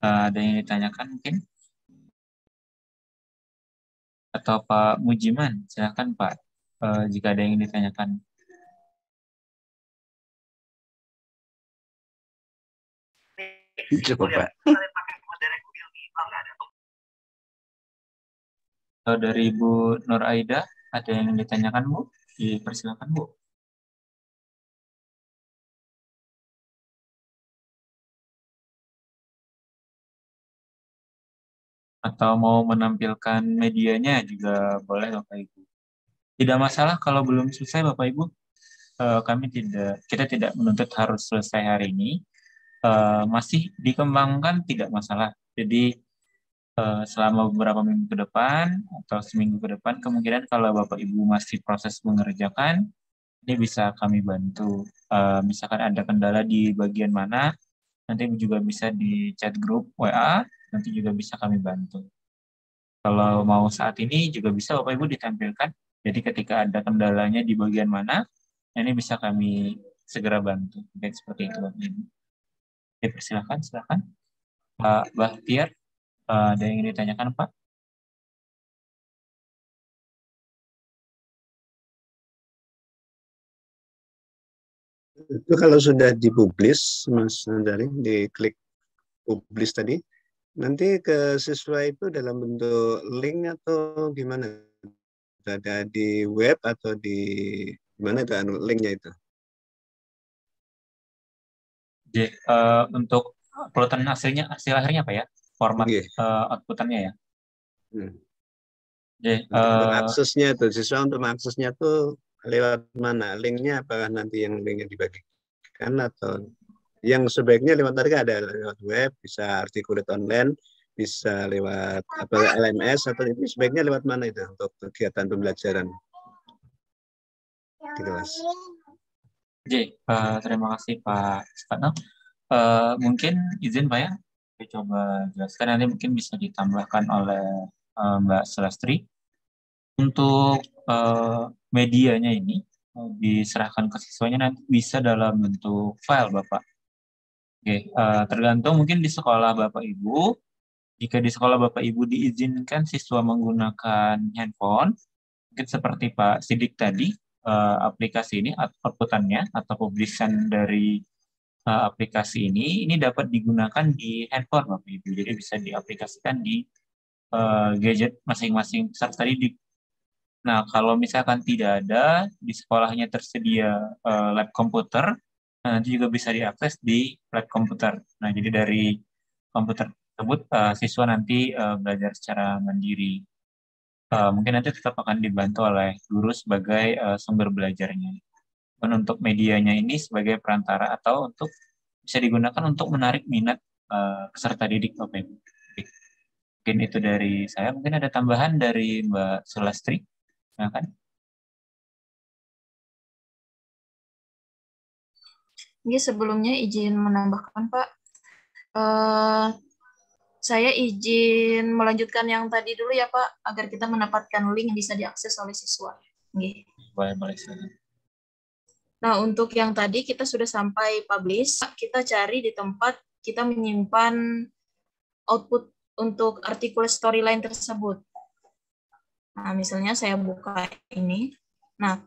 ada yang ditanyakan mungkin. Atau Pak Mujiman, silakan Pak, jika ada yang ditanyakan. Coba Pak. Atau dari Bu Nur Aida, ada yang ditanyakan Bu? Dipersilakan Bu. Atau mau menampilkan medianya juga boleh Bapak Ibu. Tidak masalah kalau belum selesai Bapak Ibu. Kita tidak menuntut harus selesai hari ini. Masih dikembangkan tidak masalah. Jadi selama beberapa minggu ke depan atau seminggu ke depan, kemungkinan kalau Bapak Ibu masih proses mengerjakan, ini bisa kami bantu. Misalkan ada kendala di bagian mana, nanti juga bisa di chat grup WA, nanti juga bisa kami bantu. Kalau mau saat ini juga bisa Bapak Ibu ditampilkan. Jadi ketika ada kendalanya di bagian mana, ini bisa kami segera bantu. Oke, seperti itu Bapak Ibu. Oke, silakan. Pak Bahtiar, ada yang ingin ditanyakan Pak? Itu kalau sudah dipublis, Mas Andari, diklik publis tadi, nanti ke siswa itu dalam bentuk link atau gimana? Ada di web atau di mana itu linknya itu? Untuk uploadan hasil akhirnya apa ya? Format Oke. outputannya ya. Hmm. Oke, Untuk aksesnya itu, siswa untuk aksesnya tuh lewat mana? Linknya apakah nanti yang linknya dibagikan atau yang sebaiknya lewat tadi ada lewat web, bisa articulate online, bisa lewat apa LMS atau ini sebaiknya lewat mana itu untuk kegiatan pembelajaran di kelas? Oke, terima kasih Pak Stano. Mungkin izin Pak ya, saya coba jelaskan nanti mungkin bisa ditambahkan oleh Mbak Sulastri. Untuk medianya ini diserahkan ke siswanya nanti bisa dalam bentuk file Bapak. Oke, tergantung mungkin di sekolah Bapak Ibu. Jika di sekolah Bapak Ibu diizinkan siswa menggunakan handphone, mungkin seperti Pak Sidik tadi, aplikasi ini outputannya atau publishan dari aplikasi ini dapat digunakan di handphone Bapak Ibu. Jadi bisa diaplikasikan di gadget masing-masing peserta didik. Nah, kalau misalkan tidak ada, di sekolahnya tersedia lab komputer, nanti juga bisa diakses di lab komputer. Nah, jadi dari komputer tersebut, siswa nanti belajar secara mandiri. Mungkin nanti tetap akan dibantu oleh guru sebagai sumber belajarnya. Dan untuk medianya ini sebagai perantara atau untuk bisa digunakan untuk menarik minat peserta didik Bapak Ibu. Mungkin itu dari saya. Mungkin ada tambahan dari Mbak Sulastri. Ya kan? Ini sebelumnya izin menambahkan Pak. Saya izin melanjutkan yang tadi dulu ya Pak, agar kita mendapatkan link yang bisa diakses oleh siswa. Oke. Boleh. Nah, untuk yang tadi kita sudah sampai publish, kita cari di tempat kita menyimpan output untuk artikel storyline tersebut. Nah, misalnya saya buka ini. Nah,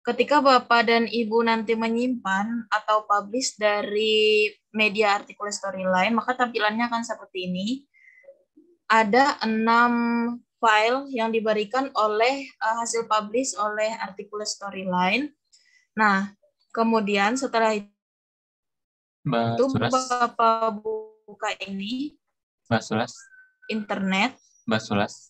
ketika Bapak dan Ibu nanti menyimpan atau publish dari media artikel storyline, maka tampilannya akan seperti ini. Ada 6 file yang diberikan oleh hasil publish oleh artikel storyline. Nah, kemudian setelah itu Bapak buka ini, Mbak Sulas, internet. Mbak Sulas,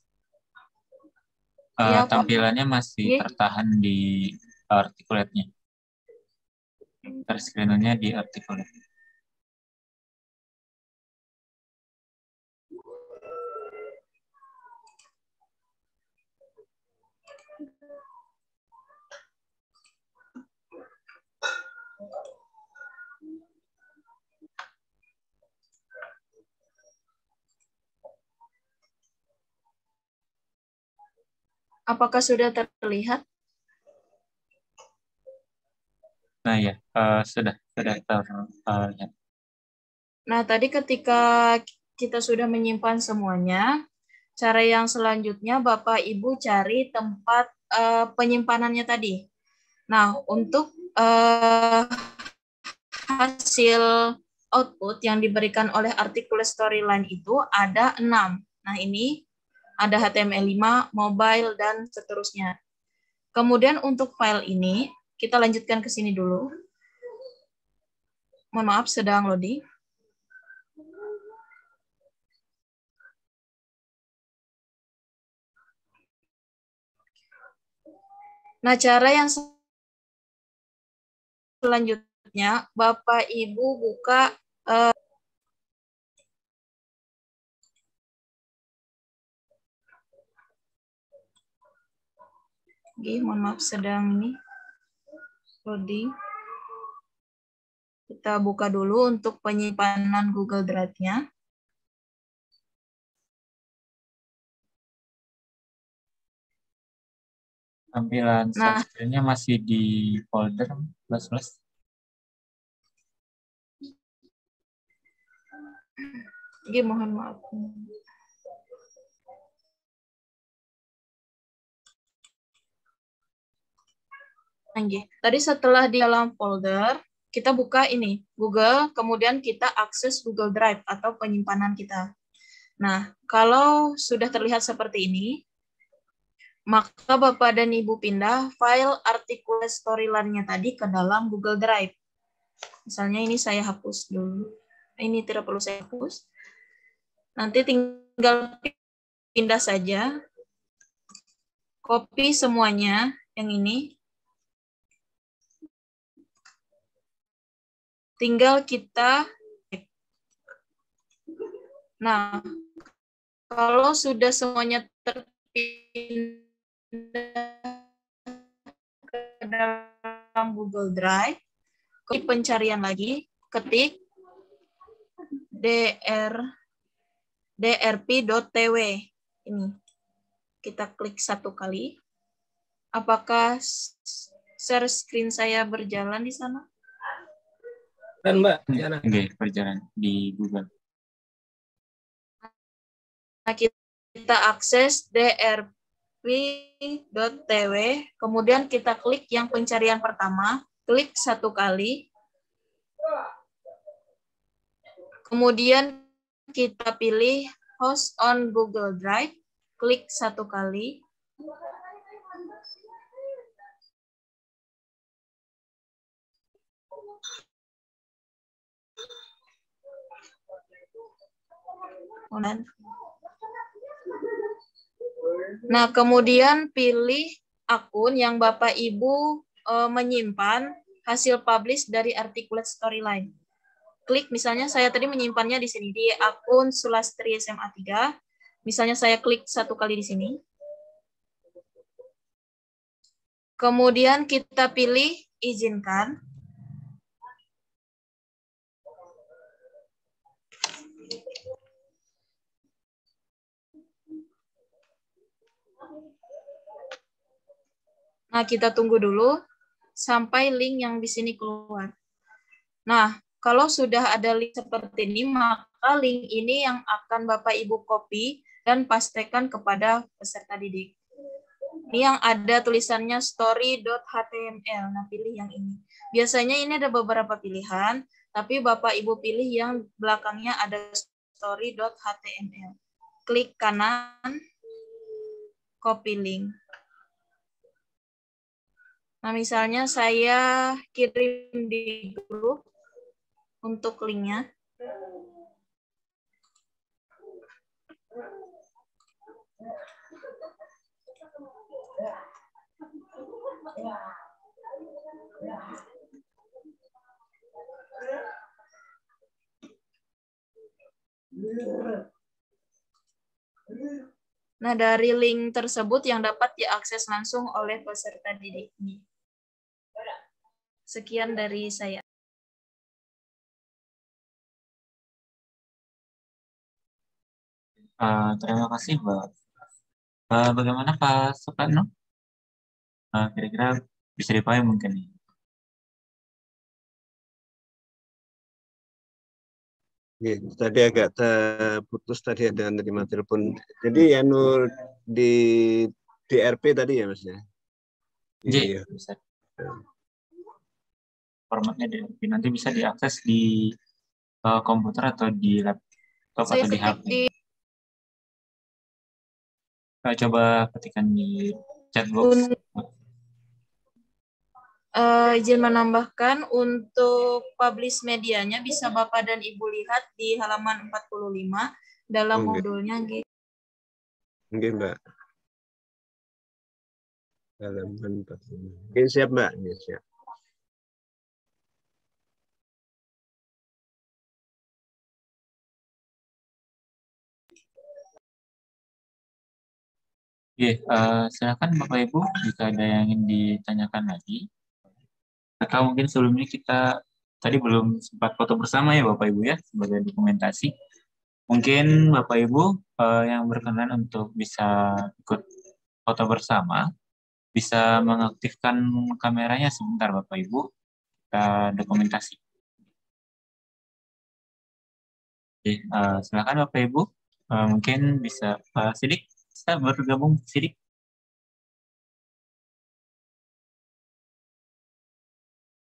Ya, tampilannya masih tertahan di articulate-nya. Screen-nya di articulate. Apakah sudah terlihat? Nah ya, sudah terlihat. Nah, tadi ketika kita sudah menyimpan semuanya, cara yang selanjutnya Bapak Ibu cari tempat penyimpanannya tadi. Nah, untuk hasil output yang diberikan oleh artikel storyline itu ada 6. Nah, ini ada HTML5, mobile, dan seterusnya. Kemudian untuk file ini, kita lanjutkan ke sini dulu. Mohon maaf, sedang loading. Nah, cara yang selanjutnya, Bapak Ibu buka mohon maaf sedang ini loading. Kita buka dulu untuk penyimpanan Google Drive-nya. Tampilan screen-nya masih di folder plus. Mohon maaf. Tadi setelah di dalam folder, kita buka ini, Google, kemudian kita akses Google Drive atau penyimpanan kita. Nah, kalau sudah terlihat seperti ini, maka Bapak dan Ibu pindah file artikel storyline-nya tadi ke dalam Google Drive. Misalnya ini saya hapus dulu. Ini tidak perlu saya hapus. Nanti tinggal pindah saja. Copy semuanya yang ini. Tinggal kita. Nah, kalau sudah semuanya terpindah ke dalam Google Drive, klik pencarian lagi, ketik drp.tw. Ini. Kita klik satu kali. Apakah share screen saya berjalan di sana? Dan Mbak, jalan. Oke, berjalan di Google. Nah, kita akses drp.tw, kemudian kita klik yang pencarian pertama, klik satu kali. Kemudian kita pilih host on Google Drive, klik satu kali. Nah, kemudian pilih akun yang Bapak Ibu menyimpan hasil publish dari Articulate Storyline. Klik, misalnya saya tadi menyimpannya di sini, di akun Sulastri SMA 3. Misalnya saya klik satu kali di sini. Kemudian kita pilih izinkan. Nah, kita tunggu dulu sampai link yang di sini keluar. Nah, kalau sudah ada link seperti ini, maka link ini yang akan Bapak Ibu copy dan pastekan kepada peserta didik. Ini yang ada tulisannya story.html. Nah, pilih yang ini. Biasanya ini ada beberapa pilihan, tapi Bapak Ibu pilih yang belakangnya ada story.html. Klik kanan, copy link. Nah, misalnya saya kirim di grup untuk linknya. Nah, dari link tersebut yang dapat diakses langsung oleh peserta didik ini. Sekian dari saya. Terima kasih, Mbak. Bagaimana Pak Soekarno? Kira-kira bisa dipahami mungkin? Ya, tadi agak terputus, tadi ada menerima telepon. Jadi Nur di DRP tadi ya Mas ya? Iya, bisa. Formatnya nanti bisa diakses di komputer atau di laptop atau di HP. Coba ketikkan di chat box. Izin menambahkan untuk publish medianya bisa Bapak dan Ibu lihat di halaman 45 dalam modulnya. Oke, Mbak. Halaman 45. Oke, siap Mbak. Ya, siap. Silakan Bapak Ibu jika ada yang ingin ditanyakan lagi. Atau mungkin sebelumnya kita tadi belum sempat foto bersama ya Bapak Ibu ya sebagai dokumentasi. Mungkin Bapak Ibu yang berkenan untuk bisa ikut foto bersama bisa mengaktifkan kameranya sebentar Bapak Ibu. Kita dokumentasi. Oke, silakan Bapak Ibu. Mungkin bisa Sidik, bisa bergabung Sidik.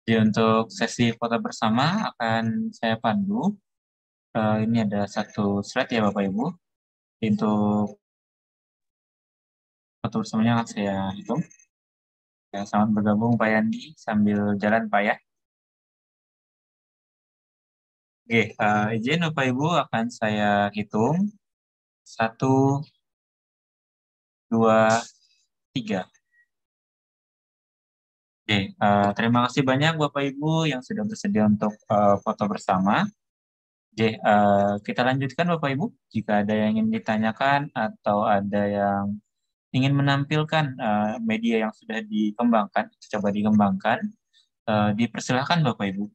Jadi untuk sesi foto bersama akan saya pandu. Ini ada satu slide ya Bapak Ibu. Untuk foto bersamanya akan saya hitung. Ya, selamat bergabung Pak Yandi sambil jalan Pak ya. Oke, izin Bapak Ibu akan saya hitung. 1, 2, 3. Oke, terima kasih banyak Bapak Ibu yang sudah bersedia untuk foto bersama. Oke, kita lanjutkan Bapak Ibu. Jika ada yang ingin ditanyakan atau ada yang ingin menampilkan media yang sudah dikembangkan, coba dikembangkan, dipersilahkan Bapak Ibu.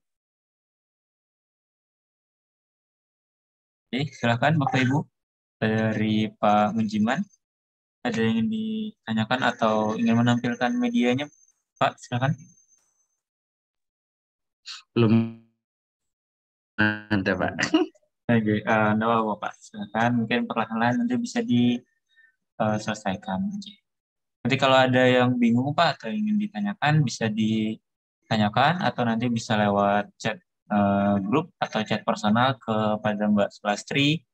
Oke, silakan Bapak Ibu. Dari Pak Munjiman, ada yang ingin ditanyakan atau ingin menampilkan medianya, Pak, silakan. Belum ada, Pak. Oke, enggak apa-apa, Pak. Silakan, mungkin perlahan-lahan nanti bisa diselesaikan. Nanti kalau ada yang bingung, Pak, atau ingin ditanyakan, bisa ditanyakan atau nanti bisa lewat chat grup atau chat personal kepada Mbak Sulastri,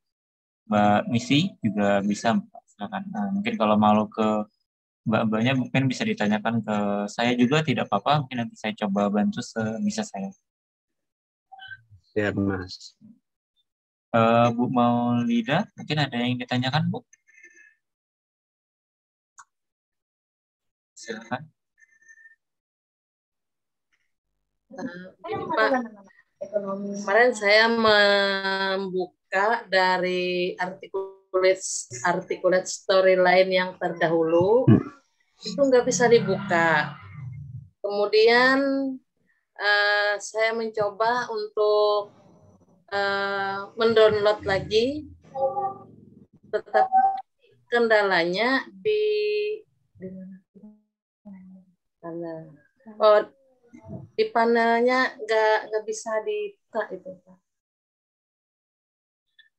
Mbak Misi juga bisa, Pak. Silakan. Mungkin kalau mau ke Mbak-mbaknya mungkin bisa ditanyakan ke saya juga, tidak apa-apa. Mungkin nanti saya coba bantu sebisa saya. Siap, Mas. Bu Maulida, mungkin ada yang ditanyakan, Bu? Silakan. Pak, kemarin saya membuka dari articulate storyline yang terdahulu, itu nggak bisa dibuka. Kemudian saya mencoba untuk mendownload lagi, tetapi kendalanya di panelnya nggak bisa dibuka itu, Pak.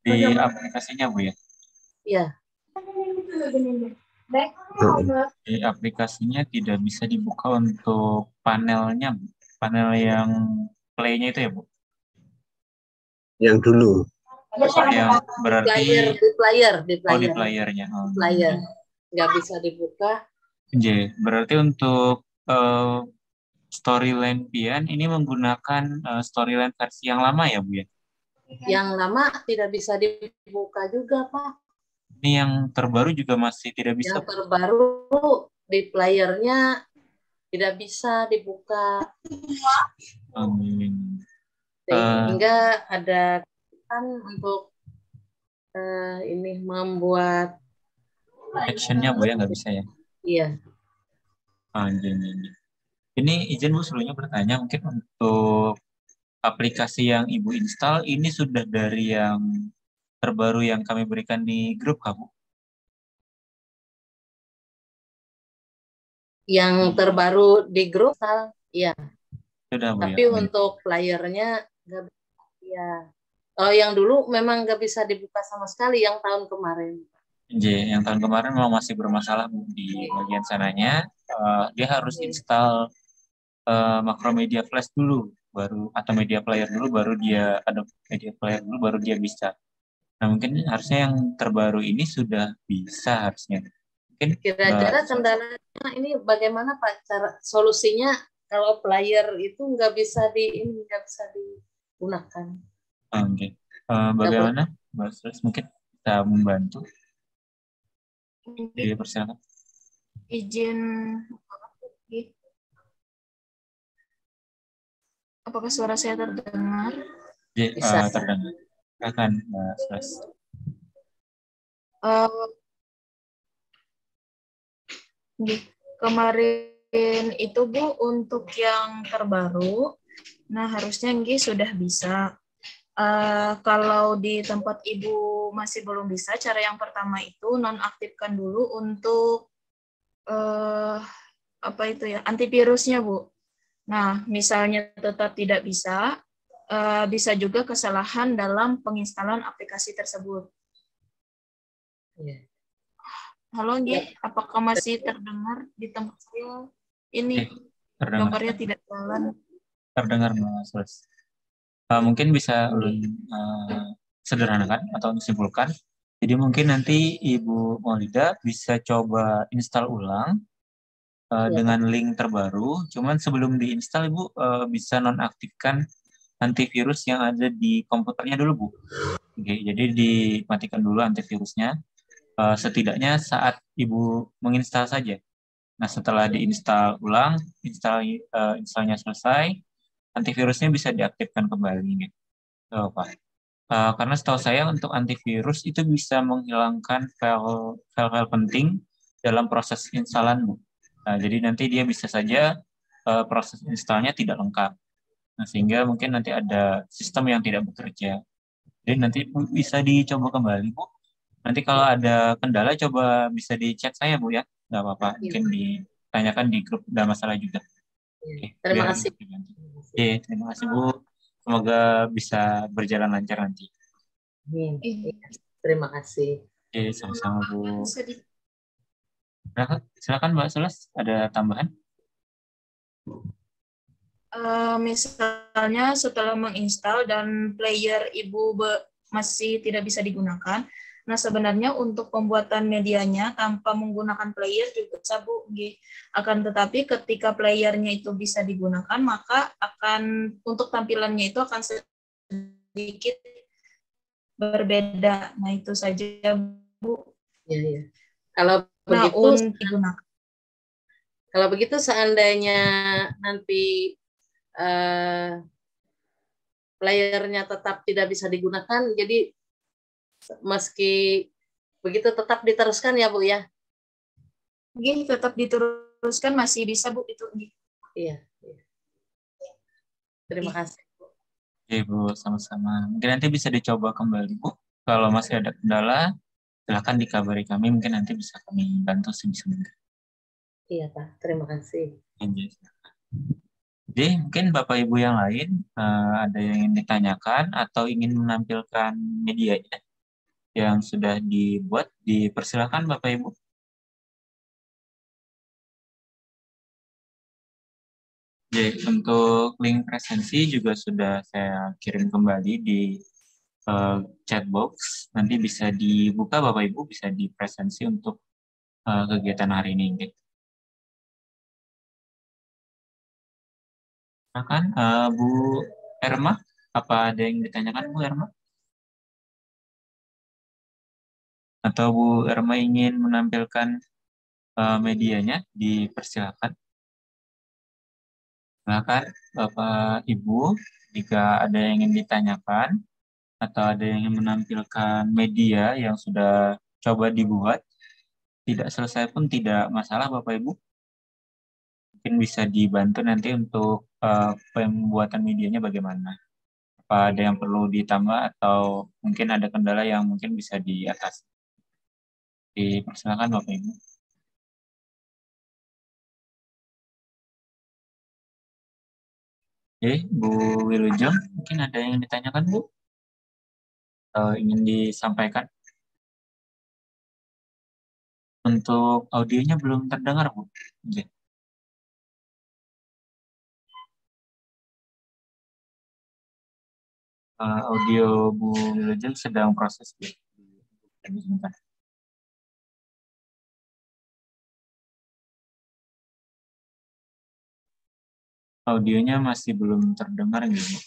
Di aplikasinya, Bu, ya? Iya. Di aplikasinya tidak bisa dibuka untuk panelnya, Bu. Panel yang play-nya itu ya, Bu? Yang dulu. Yang berarti di player. Oh, di playernya. Player nggak bisa dibuka. Berarti untuk storyline Pian ini menggunakan storyline versi yang lama ya, Bu, ya? Yang lama tidak bisa dibuka juga, Pak. Ini yang terbaru juga masih tidak bisa. Yang terbaru di playernya tidak bisa dibuka. Sehingga ada kan untuk ini membuat actionnya, Bu, ya, nggak bisa ya? Iya. Ini izin, Bu, sebelumnya bertanya, mungkin untuk aplikasi yang Ibu install ini sudah dari yang terbaru yang kami berikan di grup, Bu? Yang terbaru di grup, iya. Sudah, Bu, tapi ya? Untuk playernya nggak bisa. Ya. Oh, yang dulu memang nggak bisa dibuka sama sekali, yang tahun kemarin. Yang tahun kemarin memang masih bermasalah, Bu, di bagian sananya. Dia harus install Macromedia Flash dulu, baru, atau media player dulu, baru dia ada media player dulu, baru dia bisa. Nah, mungkin harusnya yang terbaru ini sudah bisa harusnya. Mungkin kira-kira kendalanya ini bagaimana, Pak? Cara solusinya kalau player itu nggak bisa digunakan. Oke. Bagaimana, Mbak Sulastri? Mungkin bisa membantu. Jadi persilakan. Izin. Apakah suara saya terdengar? Bisa. Terdengar. Silakan, Mbak Sulastri. Kemarin itu, Bu, untuk yang terbaru, nah harusnya sudah bisa. Kalau di tempat Ibu masih belum bisa, cara yang pertama itu nonaktifkan dulu untuk antivirusnya, Bu. Nah, misalnya tetap tidak bisa, bisa juga kesalahan dalam penginstalan aplikasi tersebut. Halo, apakah masih terdengar di tempat saya? Ini gambarnya tidak jalan. Terdengar, Mbak Sulastri. Mungkin bisa sederhanakan atau disimpulkan. Jadi mungkin nanti Ibu Maulida bisa coba install ulang dengan link terbaru. Cuman sebelum diinstal, Ibu bisa nonaktifkan antivirus yang ada di komputernya dulu, Bu. Oke, jadi dimatikan dulu antivirusnya. Setidaknya saat Ibu menginstal saja. Nah, setelah diinstal ulang, instalnya selesai, antivirusnya bisa diaktifkan kembali. Gitu. Pak. Karena setahu saya untuk antivirus itu bisa menghilangkan file-file penting dalam proses instalan, Bu. Nah, jadi nanti dia bisa saja proses instalnya tidak lengkap. Nah, sehingga mungkin nanti ada sistem yang tidak bekerja. Jadi nanti bisa dicoba kembali, Bu. Nanti kalau ada kendala coba bisa dicek saya, Bu ya. Nggak apa-apa, mungkin ditanyakan di grup, nggak masalah juga. Oke, Terima kasih. Oke, terima kasih, Bu. Semoga bisa berjalan lancar nanti. Terima kasih. Oke, sama-sama, Bu. Silakan Mbak Sulas, ada tambahan? Misalnya setelah menginstal dan player Ibu masih tidak bisa digunakan, nah sebenarnya untuk pembuatan medianya tanpa menggunakan player juga bisa, Bu. Akan tetapi ketika playernya itu bisa digunakan, maka akan untuk tampilannya itu akan sedikit berbeda. Nah itu saja, Bu. Ya. Kalau begitu seandainya nanti playernya tetap tidak bisa digunakan, jadi meski begitu tetap diteruskan ya, Bu ya? Tetap diteruskan, masih bisa, Bu, itu. Iya. Terima kasih, Bu. Oke, Bu, sama-sama. Mungkin nanti bisa dicoba kembali, Bu. Kalau masih ada kendala, silakan dikabari kami, mungkin nanti bisa kami bantu sebisa mungkin. Iya, Pak. Terima kasih. Jadi mungkin Bapak Ibu yang lain ada yang ingin ditanyakan atau ingin menampilkan medianya yang sudah dibuat, dipersilakan Bapak Ibu. Jadi untuk link presensi juga sudah saya kirim kembali di chat box. Nanti bisa dibuka Bapak Ibu, bisa di presensi untuk kegiatan hari ini. Gitu. Silakan Bu Erma, apa ada yang ditanyakan Bu Erma? Atau Bu Erma ingin menampilkan medianya, dipersilakan. Silakan Bapak Ibu, jika ada yang ingin ditanyakan atau ada yang ingin menampilkan media yang sudah coba dibuat, tidak selesai pun tidak masalah Bapak Ibu. Mungkin bisa dibantu nanti untuk pembuatan medianya bagaimana. Apa ada yang perlu ditambah atau mungkin ada kendala yang mungkin bisa diatasi. Dipersilakan Bapak Ibu. Oke, Bu Wilujeng, mungkin ada yang ditanyakan Bu? Atau ingin disampaikan? Untuk audionya belum terdengar Bu. Oke. Audio Bu Wilujeng sedang proses. Sebentar. Audionya masih belum terdengar gitu.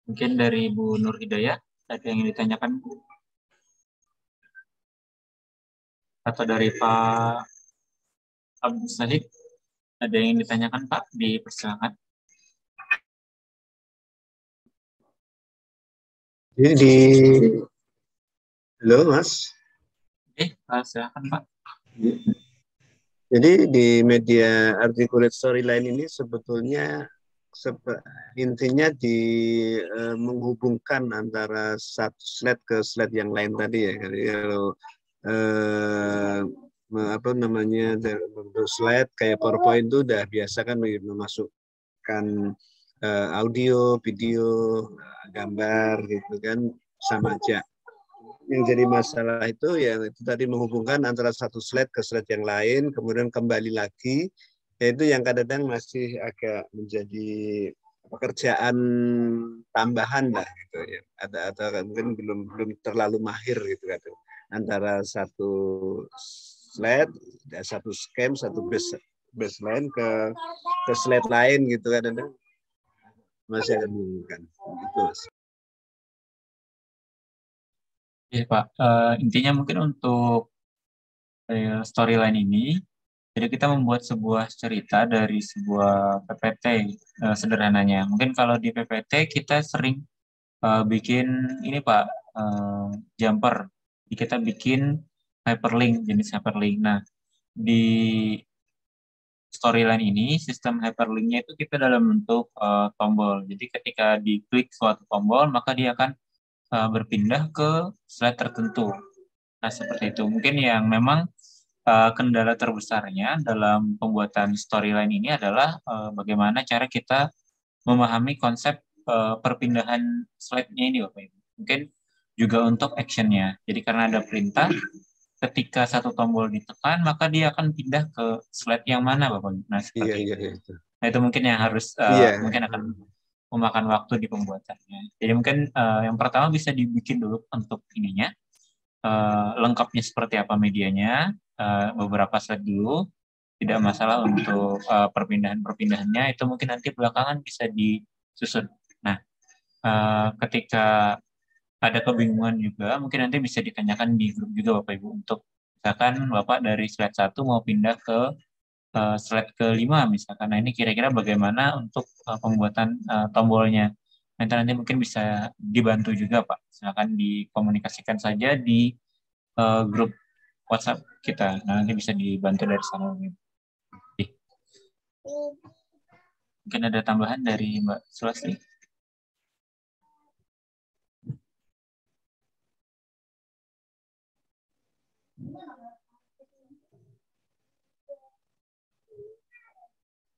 Mungkin dari Bu Nur Hidayah ada yang ingin ditanyakan Bu? Atau dari Pak Abdul Salih ada yang ingin ditanyakan Pak? Dipersilakan. Jadi halo Mas. Silakan Pak. Jadi di media articulate storyline ini sebetulnya intinya menghubungkan antara satu slide ke slide yang lain tadi ya. Jadi kalau bentuk slide kayak PowerPoint itu udah biasa kan memasukkan audio, video, gambar gitu kan, sama aja. Yang jadi masalah itu yang itu tadi menghubungkan antara satu slide ke slide yang lain, kemudian kembali lagi, yaitu yang kadang-kadang masih agak menjadi pekerjaan tambahan lah gitu ya. Atau mungkin belum terlalu mahir gitu kan, antara satu slide, ada satu scan, satu baseline ke slide lain gitu kan, ada masih akan membingungkan. Itu. Ya Pak, intinya mungkin untuk storyline ini, jadi kita membuat sebuah cerita dari sebuah PPT sederhananya. Mungkin kalau di PPT kita sering bikin ini Pak, jumper. Jadi kita bikin hyperlink, jenis hyperlink. Nah, di storyline ini, sistem hyperlinknya itu kita dalam bentuk tombol. Jadi ketika diklik suatu tombol, maka dia akan berpindah ke slide tertentu. Nah, seperti itu. Mungkin yang memang kendala terbesarnya dalam pembuatan storyline ini adalah bagaimana cara kita memahami konsep perpindahan slide-nya ini, Bapak Ibu. Mungkin juga untuk action-nya. Jadi karena ada perintah, ketika satu tombol ditekan, maka dia akan pindah ke slide yang mana, Bapak Ibu. Nah, seperti itu. Nah, itu mungkin yang harus mungkin akan memakan waktu di pembuatannya. Jadi mungkin yang pertama bisa dibikin dulu untuk ininya, lengkapnya seperti apa medianya, beberapa slide dulu, tidak masalah untuk perpindahan-perpindahannya, itu mungkin nanti belakangan bisa disusun. Nah, ketika ada kebingungan juga, mungkin nanti bisa ditanyakan di grup juga Bapak Ibu, untuk misalkan Bapak dari slide 1 mau pindah ke slide ke-5 misalkan. Nah, ini kira-kira bagaimana untuk pembuatan tombolnya. Nanti mungkin bisa dibantu juga Pak. Silakan dikomunikasikan saja di grup WhatsApp kita. Nah, nanti bisa dibantu dari sana. Mungkin ada tambahan dari Mbak Sulasti?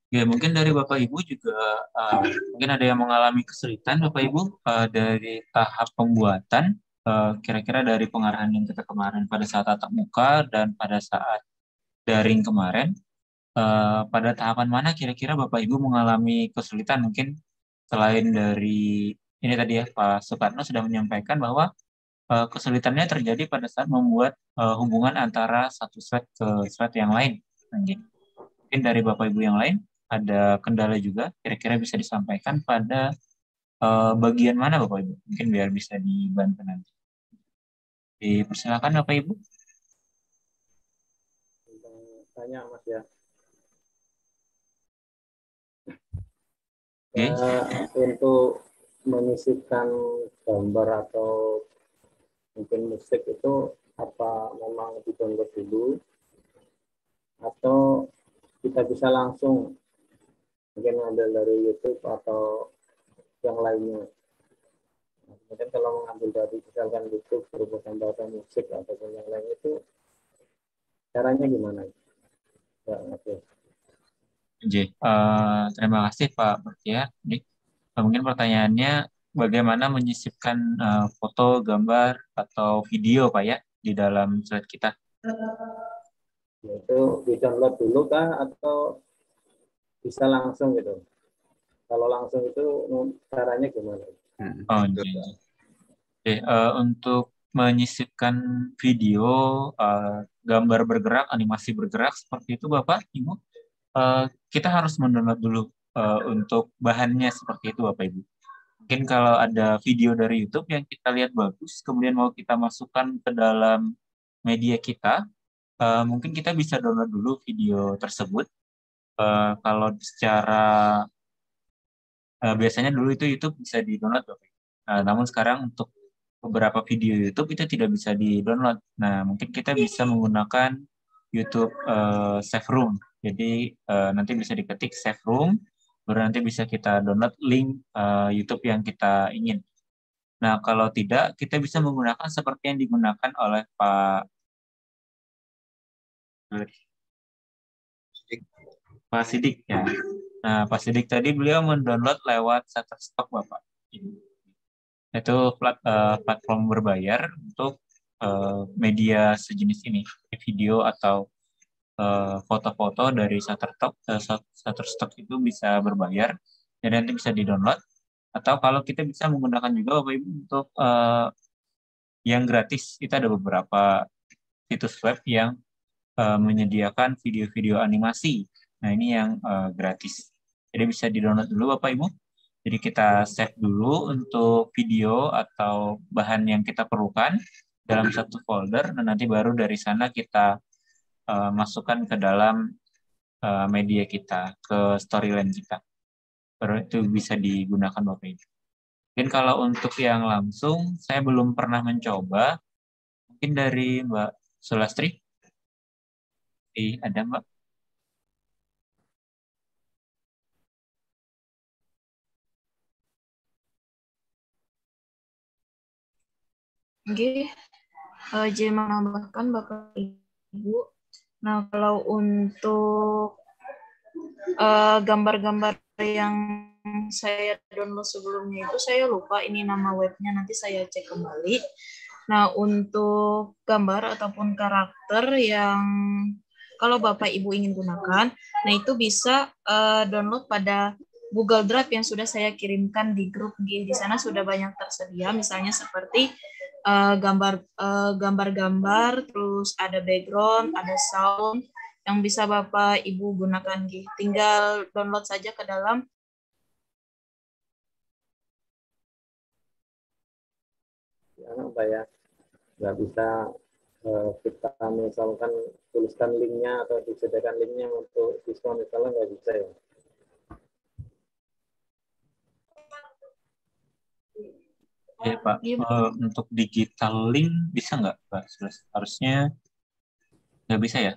Ya, mungkin dari Bapak Ibu juga mungkin ada yang mengalami kesulitan Bapak Ibu dari tahap pembuatan, kira-kira dari pengarahan yang kita kemarin pada saat tatap muka dan pada saat daring kemarin, pada tahapan mana kira-kira Bapak Ibu mengalami kesulitan? Mungkin selain dari ini tadi ya, Pak Soekarno sudah menyampaikan bahwa kesulitannya terjadi pada saat membuat hubungan antara satu slide ke slide yang lain. Mungkin dari Bapak Ibu yang lain ada kendala juga, kira-kira bisa disampaikan pada bagian mana Bapak Ibu? Mungkin biar bisa dibantu nanti. Dipersilakan Bapak Ibu. Tanya Mas ya. Untuk menyisipkan gambar atau mungkin musik itu apa memang di-download dulu atau kita bisa langsung mungkin ngambil dari YouTube atau yang lainnya. Kemudian kalau mengambil dari misalkan YouTube berupa gambar musik ataupun yang lain itu caranya gimana? Ya, oke. Terima kasih Pak Bertiar. Mungkin pertanyaannya bagaimana menyisipkan foto, gambar, atau video Pak ya di dalam slide kita? Itu di-download dulu kah atau bisa langsung gitu? Kalau langsung itu caranya gimana? Untuk menyisipkan video, gambar bergerak, animasi bergerak seperti itu Bapak, Ibu, kita harus mendownload dulu untuk bahannya seperti itu Bapak Ibu. Mungkin kalau ada video dari YouTube yang kita lihat bagus, kemudian mau kita masukkan ke dalam media kita, mungkin kita bisa download dulu video tersebut. Kalau secara biasanya dulu itu YouTube bisa di-download Bapak Ibu. Namun sekarang untuk beberapa video YouTube itu tidak bisa di-download. Nah, mungkin kita bisa menggunakan YouTube Save Room. Jadi nanti bisa diketik Save Room, baru nanti bisa kita download link YouTube yang kita ingin. Nah, kalau tidak, kita bisa menggunakan seperti yang digunakan oleh Pak Sidik ya. Nah, Pak Sidik tadi beliau mendownload lewat Shutterstock Bapak. Itu platform berbayar untuk media sejenis ini, video atau foto-foto dari Shutterstock itu bisa berbayar, jadi nanti bisa di-download. Atau kalau kita bisa menggunakan juga Bapak Ibu untuk yang gratis, itu ada beberapa situs web yang menyediakan video-video animasi. Nah, ini yang gratis. Jadi bisa di-download dulu Bapak Ibu. Jadi kita save dulu untuk video atau bahan yang kita perlukan dalam satu folder, dan nanti baru dari sana kita masukkan ke dalam media kita, ke storyline kita. Baru itu bisa digunakan Bapak Ibu. Mungkin kalau untuk yang langsung, saya belum pernah mencoba. Mungkin dari Mbak Sulastri? Ada Mbak? Oke, izin menambahkan Bapak Ibu. Nah, kalau untuk gambar-gambar yang saya download sebelumnya itu saya lupa ini nama webnya, nanti saya cek kembali. Nah, untuk gambar ataupun karakter yang kalau Bapak Ibu ingin gunakan, nah itu bisa download pada Google Drive yang sudah saya kirimkan di grup G. Di sana sudah banyak tersedia, misalnya seperti gambar-gambar, terus ada background, ada sound yang bisa Bapak Ibu gunakan. Tinggal download saja ke dalam apa ya, nggak bisa kita misalkan tuliskan linknya atau disediakan linknya untuk diskon misalnya, nggak bisa ya. Ya Pak, untuk digital link bisa nggak Pak? Harusnya nggak bisa ya?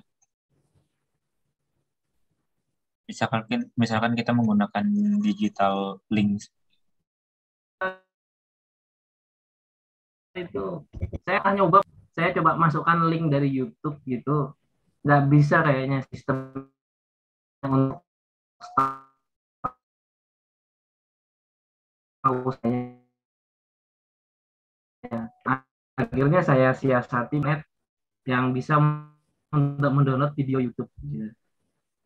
Misalkan kita menggunakan digital link. Itu saya coba masukkan link dari YouTube gitu, nggak bisa kayaknya sistem untuk tahu saya. Akhirnya saya siasati net yang bisa untuk mendownload video YouTube.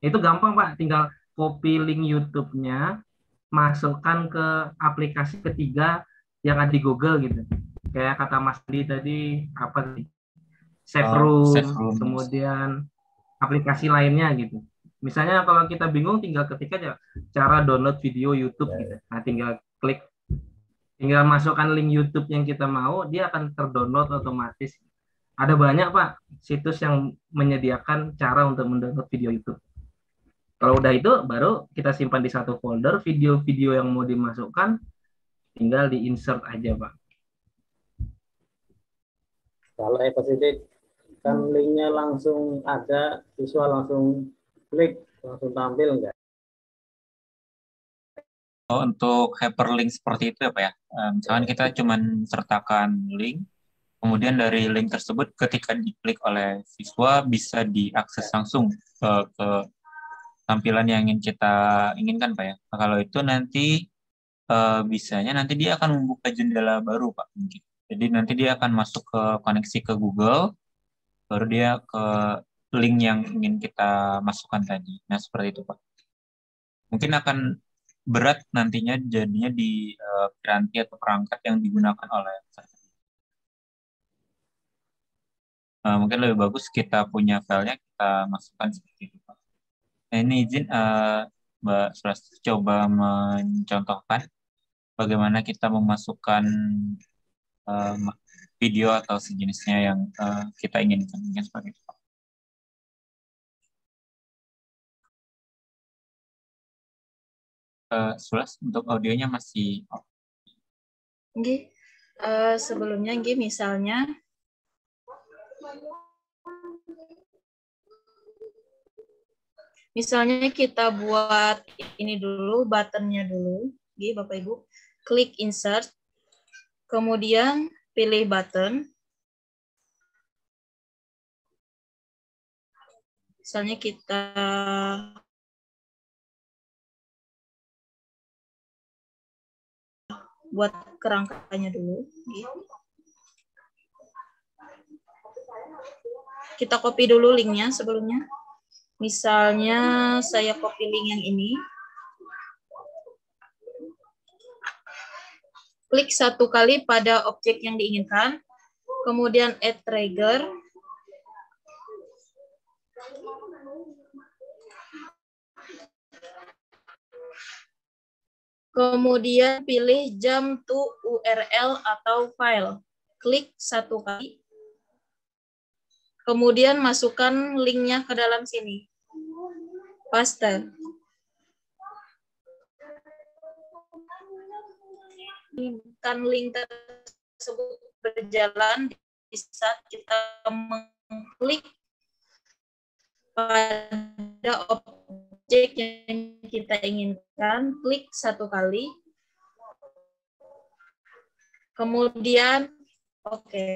Itu gampang Pak, tinggal copy link YouTube-nya, masukkan ke aplikasi ketiga yang ada di Google gitu. Kayak kata Mas Di tadi, apa sih? Save Room, kemudian aplikasi lainnya gitu. Misalnya kalau kita bingung, tinggal ketik aja cara download video YouTube gitu. Nah, tinggal masukkan link YouTube yang kita mau, dia akan terdownload otomatis. Ada banyak Pak situs yang menyediakan cara untuk mendownload video YouTube. Kalau udah itu, baru kita simpan di satu folder, video-video yang mau dimasukkan, tinggal di-insert aja Pak. Kalau e-positif kan linknya langsung ada, siswa langsung klik, langsung tampil enggak? Untuk hyperlink seperti itu ya Pak ya. Misalkan kita cuma sertakan link, kemudian dari link tersebut ketika diklik oleh siswa bisa diakses langsung ke tampilan yang ingin kita inginkan Pak ya. Nah, kalau itu nanti bisanya nanti dia akan membuka jendela baru Pak mungkin. Jadi nanti dia akan masuk ke koneksi ke Google, baru dia ke link yang ingin kita masukkan tadi. Nah, seperti itu Pak. Mungkin akan berat nantinya jadinya di piranti atau perangkat yang digunakan oleh mungkin lebih bagus kita punya filenya, kita masukkan seperti itu Pak. Nah, ini izin Mbak Sulastri coba mencontohkan bagaimana kita memasukkan video atau sejenisnya yang kita inginkan seperti itu. Sulas untuk audionya masih Oke. Sebelumnya misalnya kita buat ini dulu, buttonnya dulu, Bapak Ibu, klik insert, kemudian pilih button. Misalnya kita buat kerangkanya dulu. Kita copy dulu linknya sebelumnya. Misalnya saya copy link yang ini. Klik satu kali pada objek yang diinginkan. Kemudian add trigger. Kemudian pilih jump to URL atau file. Klik 1 kali. Kemudian masukkan linknya ke dalam sini. Paste. Kan link tersebut berjalan di saat kita mengklik pada objek yang kita inginkan, klik 1 kali. Kemudian oke.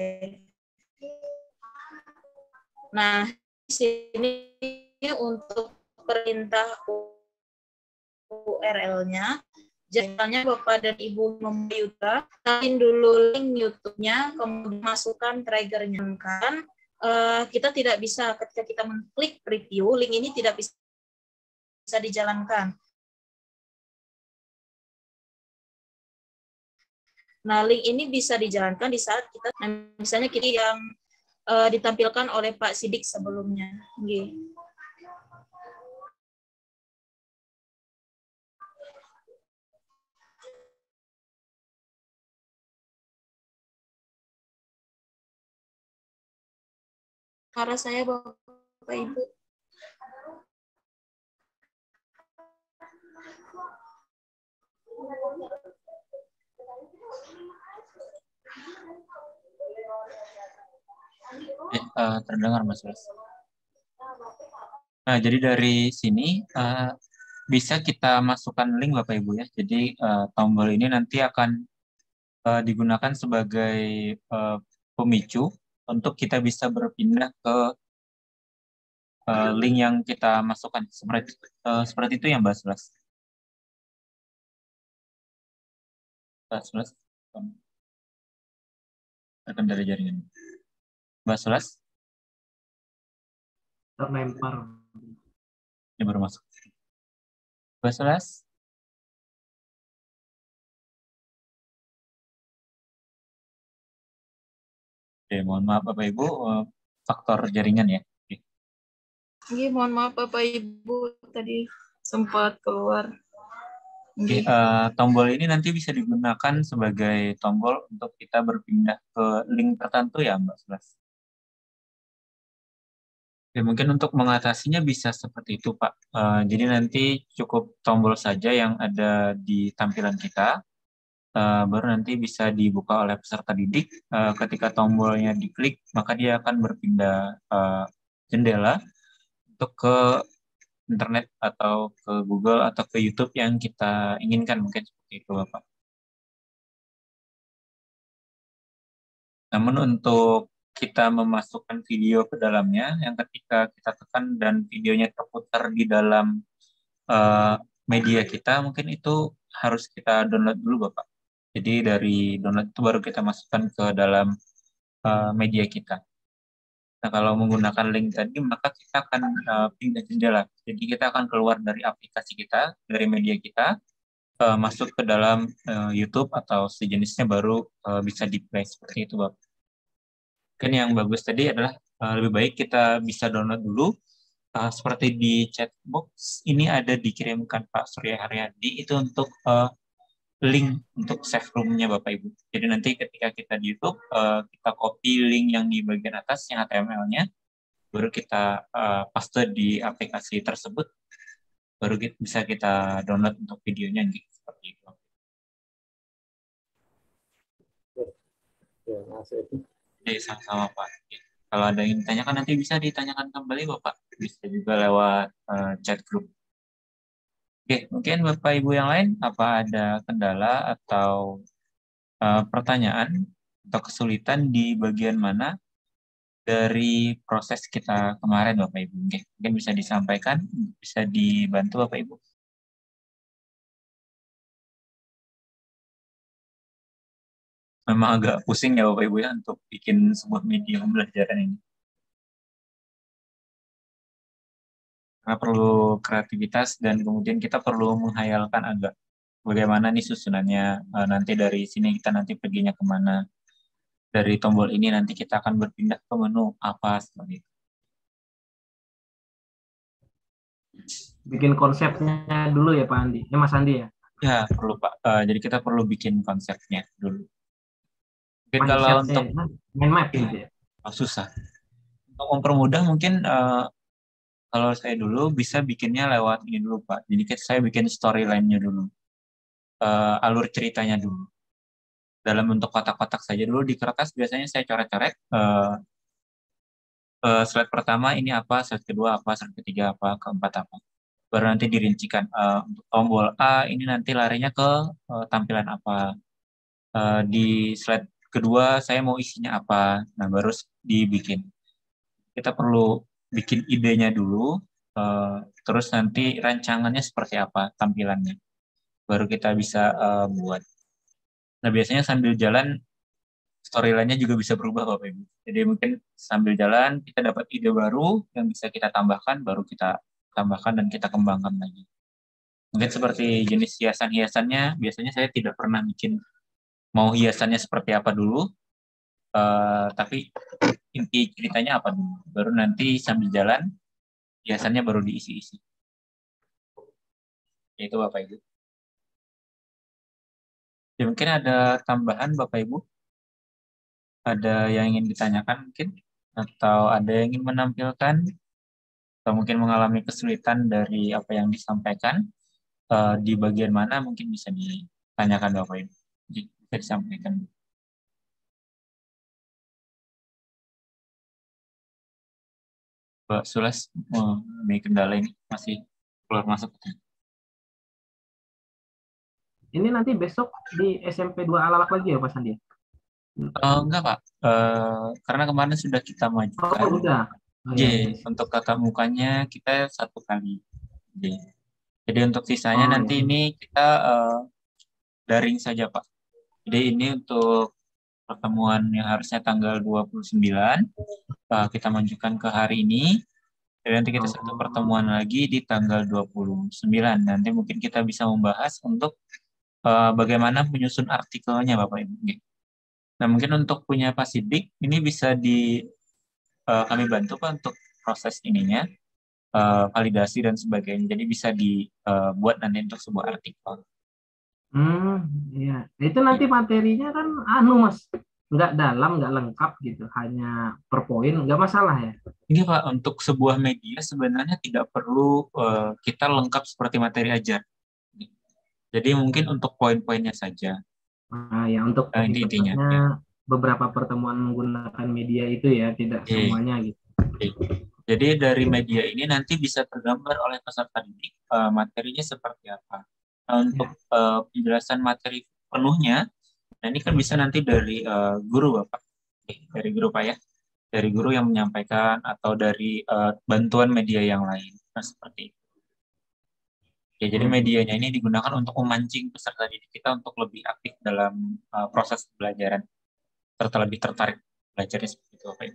Nah, di sini untuk perintah URL-nya, misalnya Bapak dan Ibu membuat YouTube, salin dulu link YouTube-nya, kemudian masukkan trigger-nya. Kan, kita tidak bisa ketika kita mengklik preview, link ini tidak bisa dijalankan. Nah, link ini bisa dijalankan di saat kita, misalnya kita yang ditampilkan oleh Pak Sidik sebelumnya. Oke. Karena saya Bapak Ibu. Terdengar Mas Blas. Nah, jadi dari sini bisa kita masukkan link Bapak Ibu ya. Jadi tombol ini nanti akan digunakan sebagai pemicu untuk kita bisa berpindah ke link yang kita masukkan. Seperti itu ya Mbak Blas. Mbak Blas. Akan dari jaringan. Mbak Blas. Terlempar. Ini baru masuk. Mbak Blas. Oke, mohon maaf Bapak Ibu, faktor jaringan ya. Oke, mohon maaf Bapak Ibu, tadi sempat keluar. Oke, tombol ini nanti bisa digunakan sebagai tombol untuk kita berpindah ke link tertentu ya Mbak Blas. Ya, mungkin untuk mengatasinya bisa seperti itu Pak. Jadi nanti cukup tombol saja yang ada di tampilan kita, baru nanti bisa dibuka oleh peserta didik. Ketika tombolnya diklik, maka dia akan berpindah jendela untuk ke internet atau ke Google atau ke YouTube yang kita inginkan, mungkin seperti itu Bapak. Namun untuk kita memasukkan video ke dalamnya, yang ketika kita tekan dan videonya terputar di dalam media kita, mungkin itu harus kita download dulu Bapak. Jadi dari download itu baru kita masukkan ke dalam media kita. Nah, kalau menggunakan link tadi, maka kita akan pindah jendela. Jadi kita akan keluar dari aplikasi kita, dari media kita, masuk ke dalam YouTube atau sejenisnya, baru bisa di-play seperti itu Bapak. Mungkin yang bagus tadi adalah lebih baik kita bisa download dulu. Seperti di chat box ini ada dikirimkan Pak Surya Haryadi, itu untuk link untuk save room-nya Bapak Ibu. Jadi nanti ketika kita di YouTube, kita copy link yang di bagian atas yang HTML-nya, baru kita paste di aplikasi tersebut, baru bisa kita download untuk videonya gitu, seperti itu. Ya, masih. Jadi sama-sama Pak. Kalau ada yang ditanyakan nanti bisa ditanyakan kembali Bapak. Bisa juga lewat chat group. Oke, mungkin Bapak Ibu yang lain, apa ada kendala atau pertanyaan atau kesulitan di bagian mana dari proses kita kemarin Bapak Ibu? Oke, mungkin bisa disampaikan, bisa dibantu Bapak Ibu. Memang agak pusing ya Bapak Ibu ya untuk bikin sebuah media pembelajaran ini. Karena perlu kreativitas dan kemudian kita perlu menghayalkan agak bagaimana nih susunannya, nanti dari sini kita nanti perginya kemana. Dari tombol ini nanti kita akan berpindah ke menu apa seperti itu. Bikin konsepnya dulu ya Pak Andi. Mas Andi ya. Ya, perlu Pak. Jadi kita perlu bikin konsepnya dulu. Mungkin kalau Mindset untuk saya mind map gitu ya. susah. Untuk mempermudah mungkin kalau saya dulu bisa bikinnya lewat ini dulu Pak. Jadi saya bikin storyline-nya dulu. Alur ceritanya dulu. Dalam bentuk kotak-kotak saja dulu di kertas biasanya saya coret-coret. Slide pertama ini apa, slide kedua apa, slide ketiga apa, keempat apa. Baru nanti dirincikan untuk tombol A ini nanti larinya ke tampilan apa. Di slide kedua saya mau isinya apa. Nah, baru dibikin. Kita perlu bikin idenya dulu, terus nanti rancangannya seperti apa tampilannya. Baru kita bisa buat. Nah, biasanya sambil jalan storyline-nya juga bisa berubah Bapak Ibu. Jadi mungkin sambil jalan kita dapat ide baru yang bisa kita tambahkan, baru kita tambahkan dan kita kembangkan lagi. Mungkin seperti jenis hiasan-hiasannya, biasanya saya tidak pernah bikin mau hiasannya seperti apa dulu, tapi inti ceritanya apa dulu. Baru nanti sambil jalan, hiasannya baru diisi-isi. Itu Bapak Ibu. Ya, mungkin ada tambahan Bapak Ibu? Ada yang ingin ditanyakan mungkin? Atau ada yang ingin menampilkan? Atau mungkin mengalami kesulitan dari apa yang disampaikan? Di bagian mana mungkin bisa ditanyakan Bapak Ibu? Bisa disampaikan. Mbak Sulas, ini kendala ini masih keluar masuk. Ini nanti besok di SMP 2 Alalak lagi ya Pak Sandi? Enggak Pak, karena kemarin sudah kita majukan. Oh udah. Oh, iya. Untuk tatap mukanya kita 1 kali. Jadi untuk sisanya nanti ini kita daring saja Pak. Jadi ini untuk pertemuan yang harusnya tanggal 29, kita majukan ke hari ini. Dan nanti kita satu pertemuan lagi di tanggal 29. Nanti mungkin kita bisa membahas untuk bagaimana menyusun artikelnya Bapak Ibu. Nah mungkin untuk punya Pak Sidik, ini bisa kami bantu Pak untuk proses ininya, validasi dan sebagainya. Jadi bisa dibuat nanti untuk sebuah artikel. Iya. Itu nanti materinya kan Mas, nggak dalam, nggak lengkap gitu, hanya per poin, nggak masalah ya? Ini Pak, untuk sebuah media sebenarnya tidak perlu kita lengkap seperti materi ajar. Jadi mungkin untuk poin-poinnya saja. Ya untuk intinya. Ya. Beberapa pertemuan menggunakan media itu ya, tidak semuanya gitu. Jadi dari media ini nanti bisa tergambar oleh peserta didik materinya seperti apa. Untuk penjelasan materi penuhnya, nah ini kan bisa nanti dari guru Bapak, dari guru Pak ya, dari guru yang menyampaikan atau dari bantuan media yang lain. Nah seperti itu. Ya, jadi medianya ini digunakan untuk memancing peserta didik kita untuk lebih aktif dalam proses pembelajaran, serta lebih tertarik belajarnya seperti itu Pak.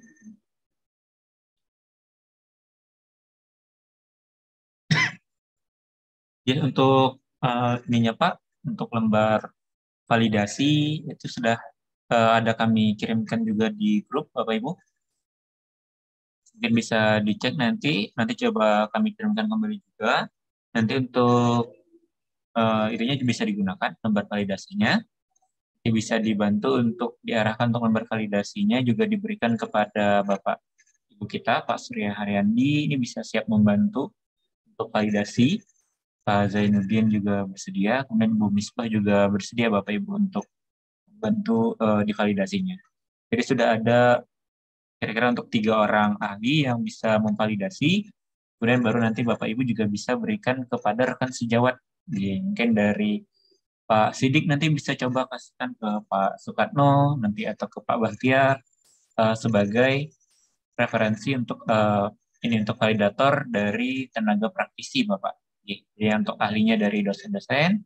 Jadi untuk ininya Pak, untuk lembar validasi itu sudah ada kami kirimkan juga di grup Bapak Ibu. Mungkin bisa dicek nanti coba kami kirimkan kembali juga. Nanti untuk itunya bisa digunakan lembar validasinya. Ini bisa dibantu untuk diarahkan untuk lembar validasinya juga diberikan kepada Bapak Ibu kita, Pak Surya Haryandi, ini bisa siap membantu untuk validasi. Pak Zainuddin juga bersedia, kemudian Bu Misbah juga bersedia Bapak Ibu untuk membantu di validasinya. Jadi sudah ada kira-kira untuk 3 orang ahli yang bisa memvalidasi, kemudian baru nanti Bapak Ibu juga bisa berikan kepada rekan sejawat. Mungkin dari Pak Sidik nanti bisa coba kasihkan ke Pak Sukatno nanti atau ke Pak Bahtiar sebagai referensi untuk untuk validator dari tenaga praktisi Bapak. Jadi untuk ahlinya dari dosen-dosen,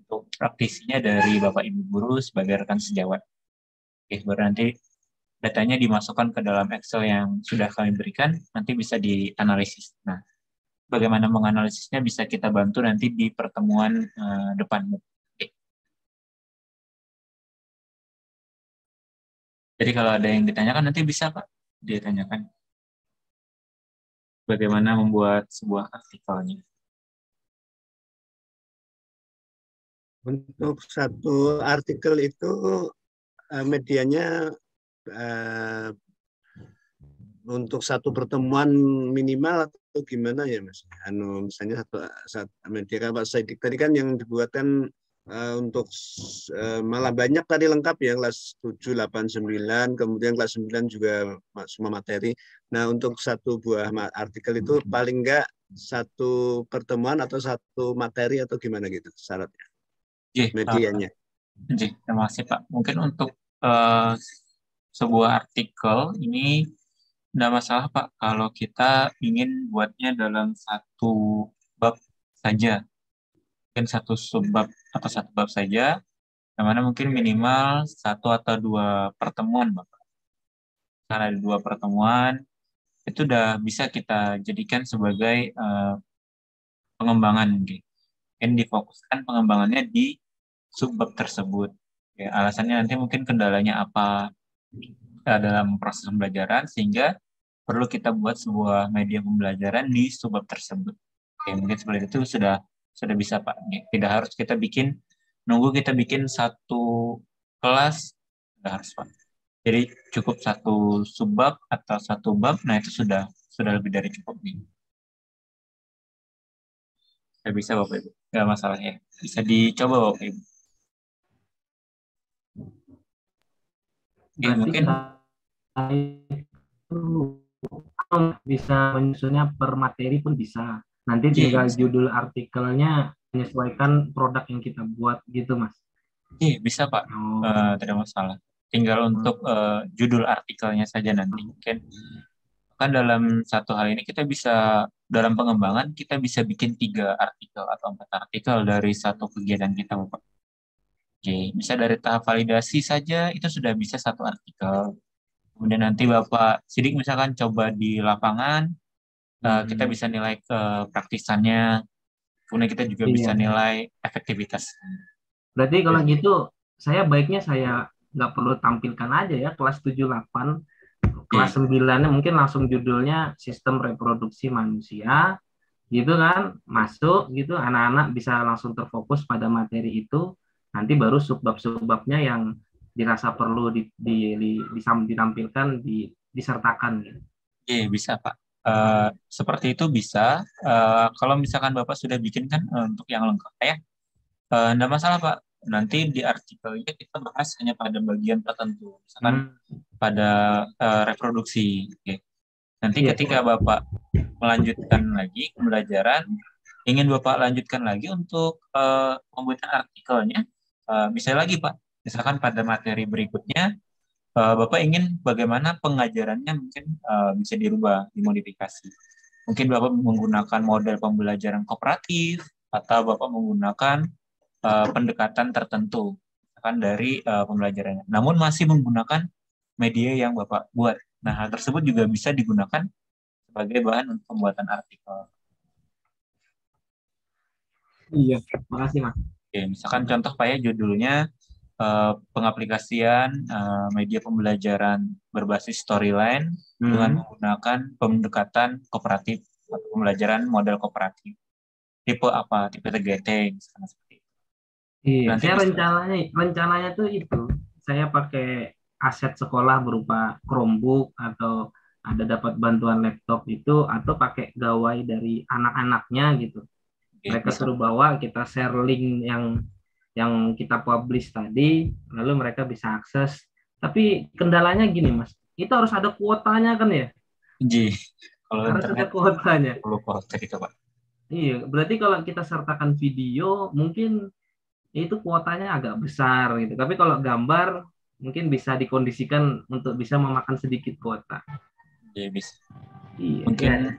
untuk praktisinya dari Bapak Ibu guru sebagai rekan sejawat. Baru nanti datanya dimasukkan ke dalam Excel yang sudah kami berikan, nanti bisa dianalisis. Nah, bagaimana menganalisisnya bisa kita bantu nanti di pertemuan depan. Jadi kalau ada yang ditanyakan nanti bisa Pak ditanyakan bagaimana membuat sebuah artikelnya. Untuk satu artikel itu medianya untuk satu pertemuan minimal atau gimana ya Mas? Misalnya satu media Pak Saidik tadi kan yang dibuatkan untuk malah banyak tadi lengkap ya, kelas 7, 8, 9, kemudian kelas 9 juga semua materi. Nah, untuk satu buah artikel itu paling enggak satu pertemuan atau satu materi atau gimana gitu syaratnya? Medianya. Terima kasih Pak. Mungkin untuk sebuah artikel ini tidak masalah Pak kalau kita ingin buatnya dalam satu bab saja. Mungkin satu subbab atau satu bab saja, yang mana mungkin minimal 1 atau 2 pertemuan Bapak. Karena ada 2 pertemuan, itu udah bisa kita jadikan sebagai pengembangan. Mungkin difokuskan pengembangannya di subbab tersebut. Ya, alasannya nanti mungkin kendalanya apa dalam proses pembelajaran, sehingga perlu kita buat sebuah media pembelajaran di subbab tersebut. Oke, mungkin seperti itu sudah bisa Pak. Tidak harus kita nunggu kita bikin satu kelas, tidak harus Pak. Jadi cukup satu subbab atau satu bab, nah itu sudah lebih dari cukup nih. Tidak bisa Bapak Ibu, nggak masalah ya. Bisa dicoba Bapak Ibu. Ya, mungkin bisa menyusunnya per materi pun bisa. Nanti tinggal judul artikelnya menyesuaikan produk yang kita buat gitu Mas. Iya bisa Pak, tidak masalah. Tinggal untuk judul artikelnya saja nanti. Mungkin kan dalam satu hal ini kita bisa, dalam pengembangan kita bisa bikin 3 artikel atau 4 artikel dari satu kegiatan kita Bapak. Oke, bisa dari tahap validasi saja itu sudah bisa 1 artikel. Kemudian nanti Bapak Sidik misalkan coba di lapangan, kita bisa nilai kepraktisannya, kemudian kita juga bisa nilai efektivitas. Berarti kalau gitu, saya baiknya saya nggak perlu tampilkan aja ya, kelas 7-8, kelas 9-nya mungkin langsung judulnya sistem reproduksi manusia, gitu kan, masuk gitu, anak-anak bisa langsung terfokus pada materi itu, nanti baru subbab-subbabnya yang dirasa perlu ditampilkan, disertakan gitu. Iya, bisa Pak. Seperti itu bisa. Kalau misalkan Bapak sudah bikin kan untuk yang lengkap ya, enggak masalah Pak. Nanti di artikelnya kita bahas hanya pada bagian tertentu, misalkan pada reproduksi. Okay. Nanti ketika Bapak melanjutkan lagi pembelajaran, ingin Bapak lanjutkan lagi untuk pembuatan artikelnya, bisa lagi Pak. Misalkan pada materi berikutnya, Bapak ingin bagaimana pengajarannya mungkin bisa dirubah, dimodifikasi. Mungkin Bapak menggunakan model pembelajaran kooperatif, atau Bapak menggunakan pendekatan tertentu misalkan dari pembelajarannya. Namun masih menggunakan media yang Bapak buat. Nah, hal tersebut juga bisa digunakan sebagai bahan untuk pembuatan artikel. Iya, makasih Mas. Oke, misalkan contoh Pak ya, judulnya pengaplikasian media pembelajaran berbasis storyline dengan menggunakan pendekatan kooperatif atau pembelajaran model kooperatif. Tipe apa? Tipe TGT misalnya seperti itu. Iya, saya rencananya tuh itu. Saya pakai aset sekolah berupa Chromebook atau ada dapat bantuan laptop itu, atau pakai gawai dari anak-anaknya gitu. Mereka suruh bawa, kita share link yang kita publish tadi, lalu mereka bisa akses. Tapi kendalanya gini Mas, itu harus ada kuotanya kan ya? Iya, kalau harus ada kuotanya. Perlu kuota gitu Pak. Iya, berarti kalau kita sertakan video, mungkin itu kuotanya agak besar gitu. Tapi kalau gambar, mungkin bisa dikondisikan untuk bisa memakan sedikit kuota. Iya bisa. Iya. Mungkin.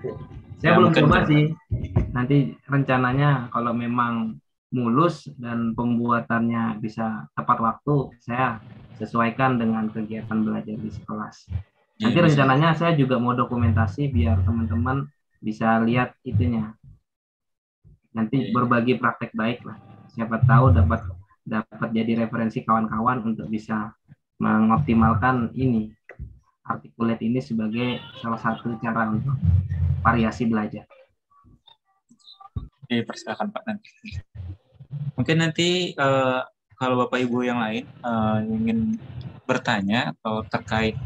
Saya belum coba sih. Nanti rencananya kalau memang mulus dan pembuatannya bisa tepat waktu, saya sesuaikan dengan kegiatan belajar di kelas. Nanti rencananya saya juga mau dokumentasi biar teman-teman bisa lihat itunya. Nanti berbagi praktek baik lah. Siapa tahu dapat jadi referensi kawan-kawan untuk bisa mengoptimalkan ini, artikulat ini sebagai salah satu cara untuk variasi belajar. Dipersilakan Pak nanti. Mungkin nanti kalau Bapak Ibu yang lain ingin bertanya atau terkait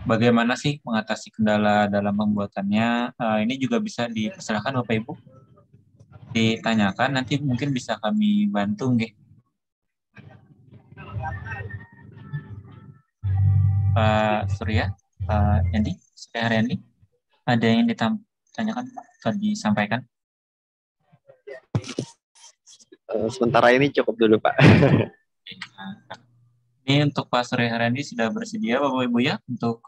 bagaimana sih mengatasi kendala dalam pembuatannya, ini juga bisa dipersilakan Bapak Ibu ditanyakan, nanti mungkin bisa kami bantu nggih. Pak Surya, Pak Yandi, Surya Haryandi, ada yang ditanyakan atau disampaikan? Sementara ini cukup dulu, Pak. Ini untuk Pak Surya Haryandi sudah bersedia Bapak Ibu ya untuk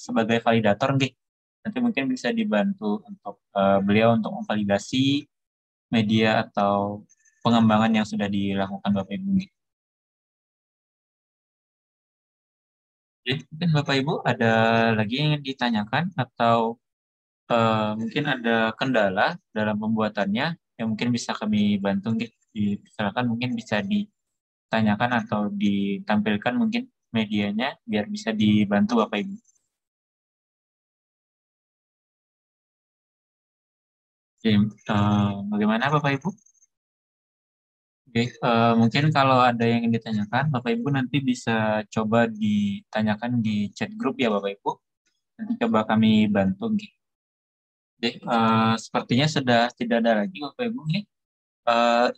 sebagai validator nggih. Nanti mungkin bisa dibantu untuk beliau untuk memvalidasi media atau pengembangan yang sudah dilakukan Bapak Ibu nggih. Mungkin Bapak Ibu ada lagi yang ingin ditanyakan atau mungkin ada kendala dalam pembuatannya yang mungkin bisa kami bantu nggih. Silakan mungkin bisa ditanyakan atau ditampilkan mungkin medianya biar bisa dibantu Bapak Ibu. Oke, bagaimana Bapak Ibu? Oke, mungkin kalau ada yang ingin ditanyakan, Bapak Ibu nanti bisa coba ditanyakan di chat grup ya Bapak Ibu. Nanti coba kami bantu. Oke, sepertinya sudah tidak ada lagi Bapak Ibu nih.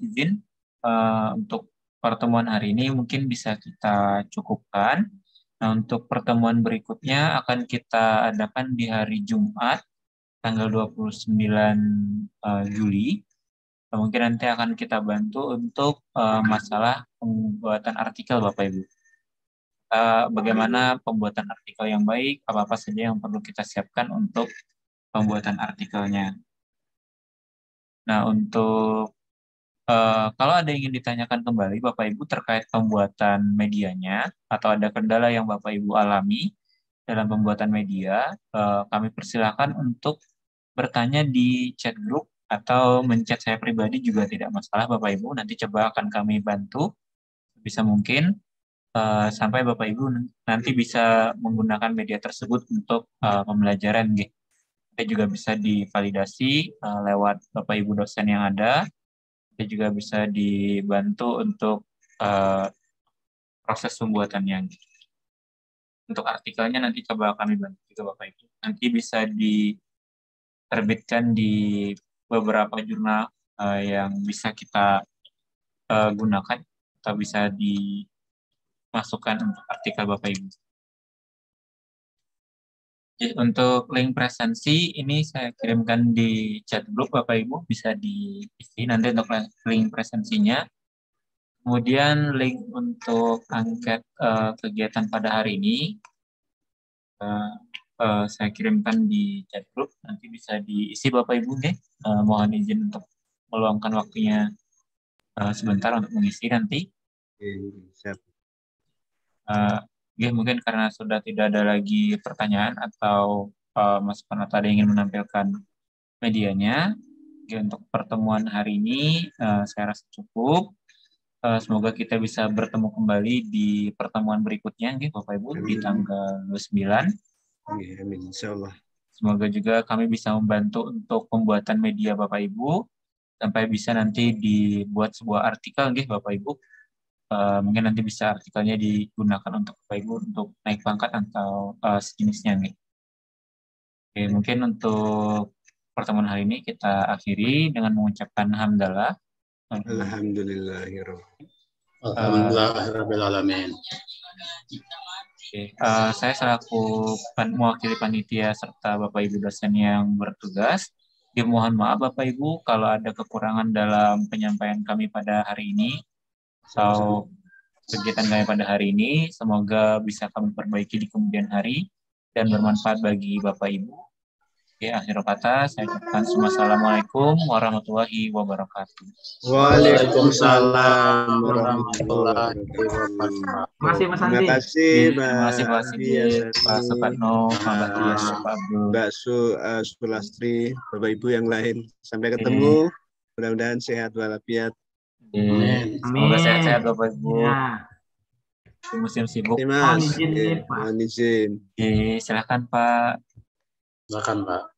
Izin untuk pertemuan hari ini mungkin bisa kita cukupkan. Nah, untuk pertemuan berikutnya akan kita adakan di hari Jumat, tanggal 29 Juli. Mungkin nanti akan kita bantu untuk masalah pembuatan artikel Bapak Ibu. Bagaimana pembuatan artikel yang baik, apa-apa saja yang perlu kita siapkan untuk pembuatan artikelnya. Nah, untuk kalau ada yang ingin ditanyakan kembali Bapak Ibu terkait pembuatan medianya atau ada kendala yang Bapak Ibu alami dalam pembuatan media, kami persilakan untuk bertanya di chat group atau menchat saya pribadi juga tidak masalah Bapak Ibu. Nanti coba akan kami bantu bisa mungkin sampai Bapak Ibu nanti bisa menggunakan media tersebut untuk pembelajaran gitu. Kita juga bisa divalidasi lewat Bapak Ibu dosen yang ada. Kita juga bisa dibantu untuk proses pembuatannya. Untuk artikelnya nanti coba kami bantu juga Bapak Ibu. Nanti bisa diterbitkan di beberapa jurnal yang bisa kita gunakan atau bisa dimasukkan untuk artikel Bapak Ibu. Jadi, untuk link presensi ini saya kirimkan di chat group Bapak Ibu, bisa diisi nanti untuk link presensinya. Kemudian link untuk angket kegiatan pada hari ini saya kirimkan di chat group, nanti bisa diisi Bapak Ibu deh. Mohon izin untuk meluangkan waktunya sebentar untuk mengisi nanti. Siap. Mungkin karena sudah tidak ada lagi pertanyaan atau masukan atau ada yang ingin menampilkan medianya. Untuk pertemuan hari ini saya rasa cukup. Semoga kita bisa bertemu kembali di pertemuan berikutnya Bapak Ibu di tanggal 29. Amin, insyaallah. Semoga juga kami bisa membantu untuk pembuatan media Bapak Ibu sampai bisa nanti dibuat sebuah artikel Bapak Ibu. Mungkin nanti bisa artikelnya digunakan untuk Bapak Ibu untuk naik pangkat atau sejenisnya Oke, mungkin untuk pertemuan hari ini kita akhiri dengan mengucapkan hamdalah. Alhamdulillahirabbil alamin. Oke, saya selaku mewakili panitia serta Bapak Ibu dosen yang bertugas. Mohon maaf Bapak Ibu kalau ada kekurangan dalam penyampaian kami pada hari ini atau kegiatan kami pada hari ini. Semoga bisa kami perbaiki di kemudian hari dan bermanfaat bagi Bapak Ibu. Oke, akhir kata saya ucapkan Assalamualaikum warahmatullahi wabarakatuh. Waalaikumsalam warahmatullahi wabarakatuh. Terima kasih Mas Andi. Terima kasih Pak Sigit, Pak Sukatno, Pak Tias, Pak Abdul, Mbak Sulastri, Bapak Ibu yang lain. Sampai ketemu. Mudah-mudahan sehat walafiat. Amin. Semoga sehat-sehat Bapak Ibu. Di musim sibuk. Mohon izin. Silakan Pak. Silakan Pak.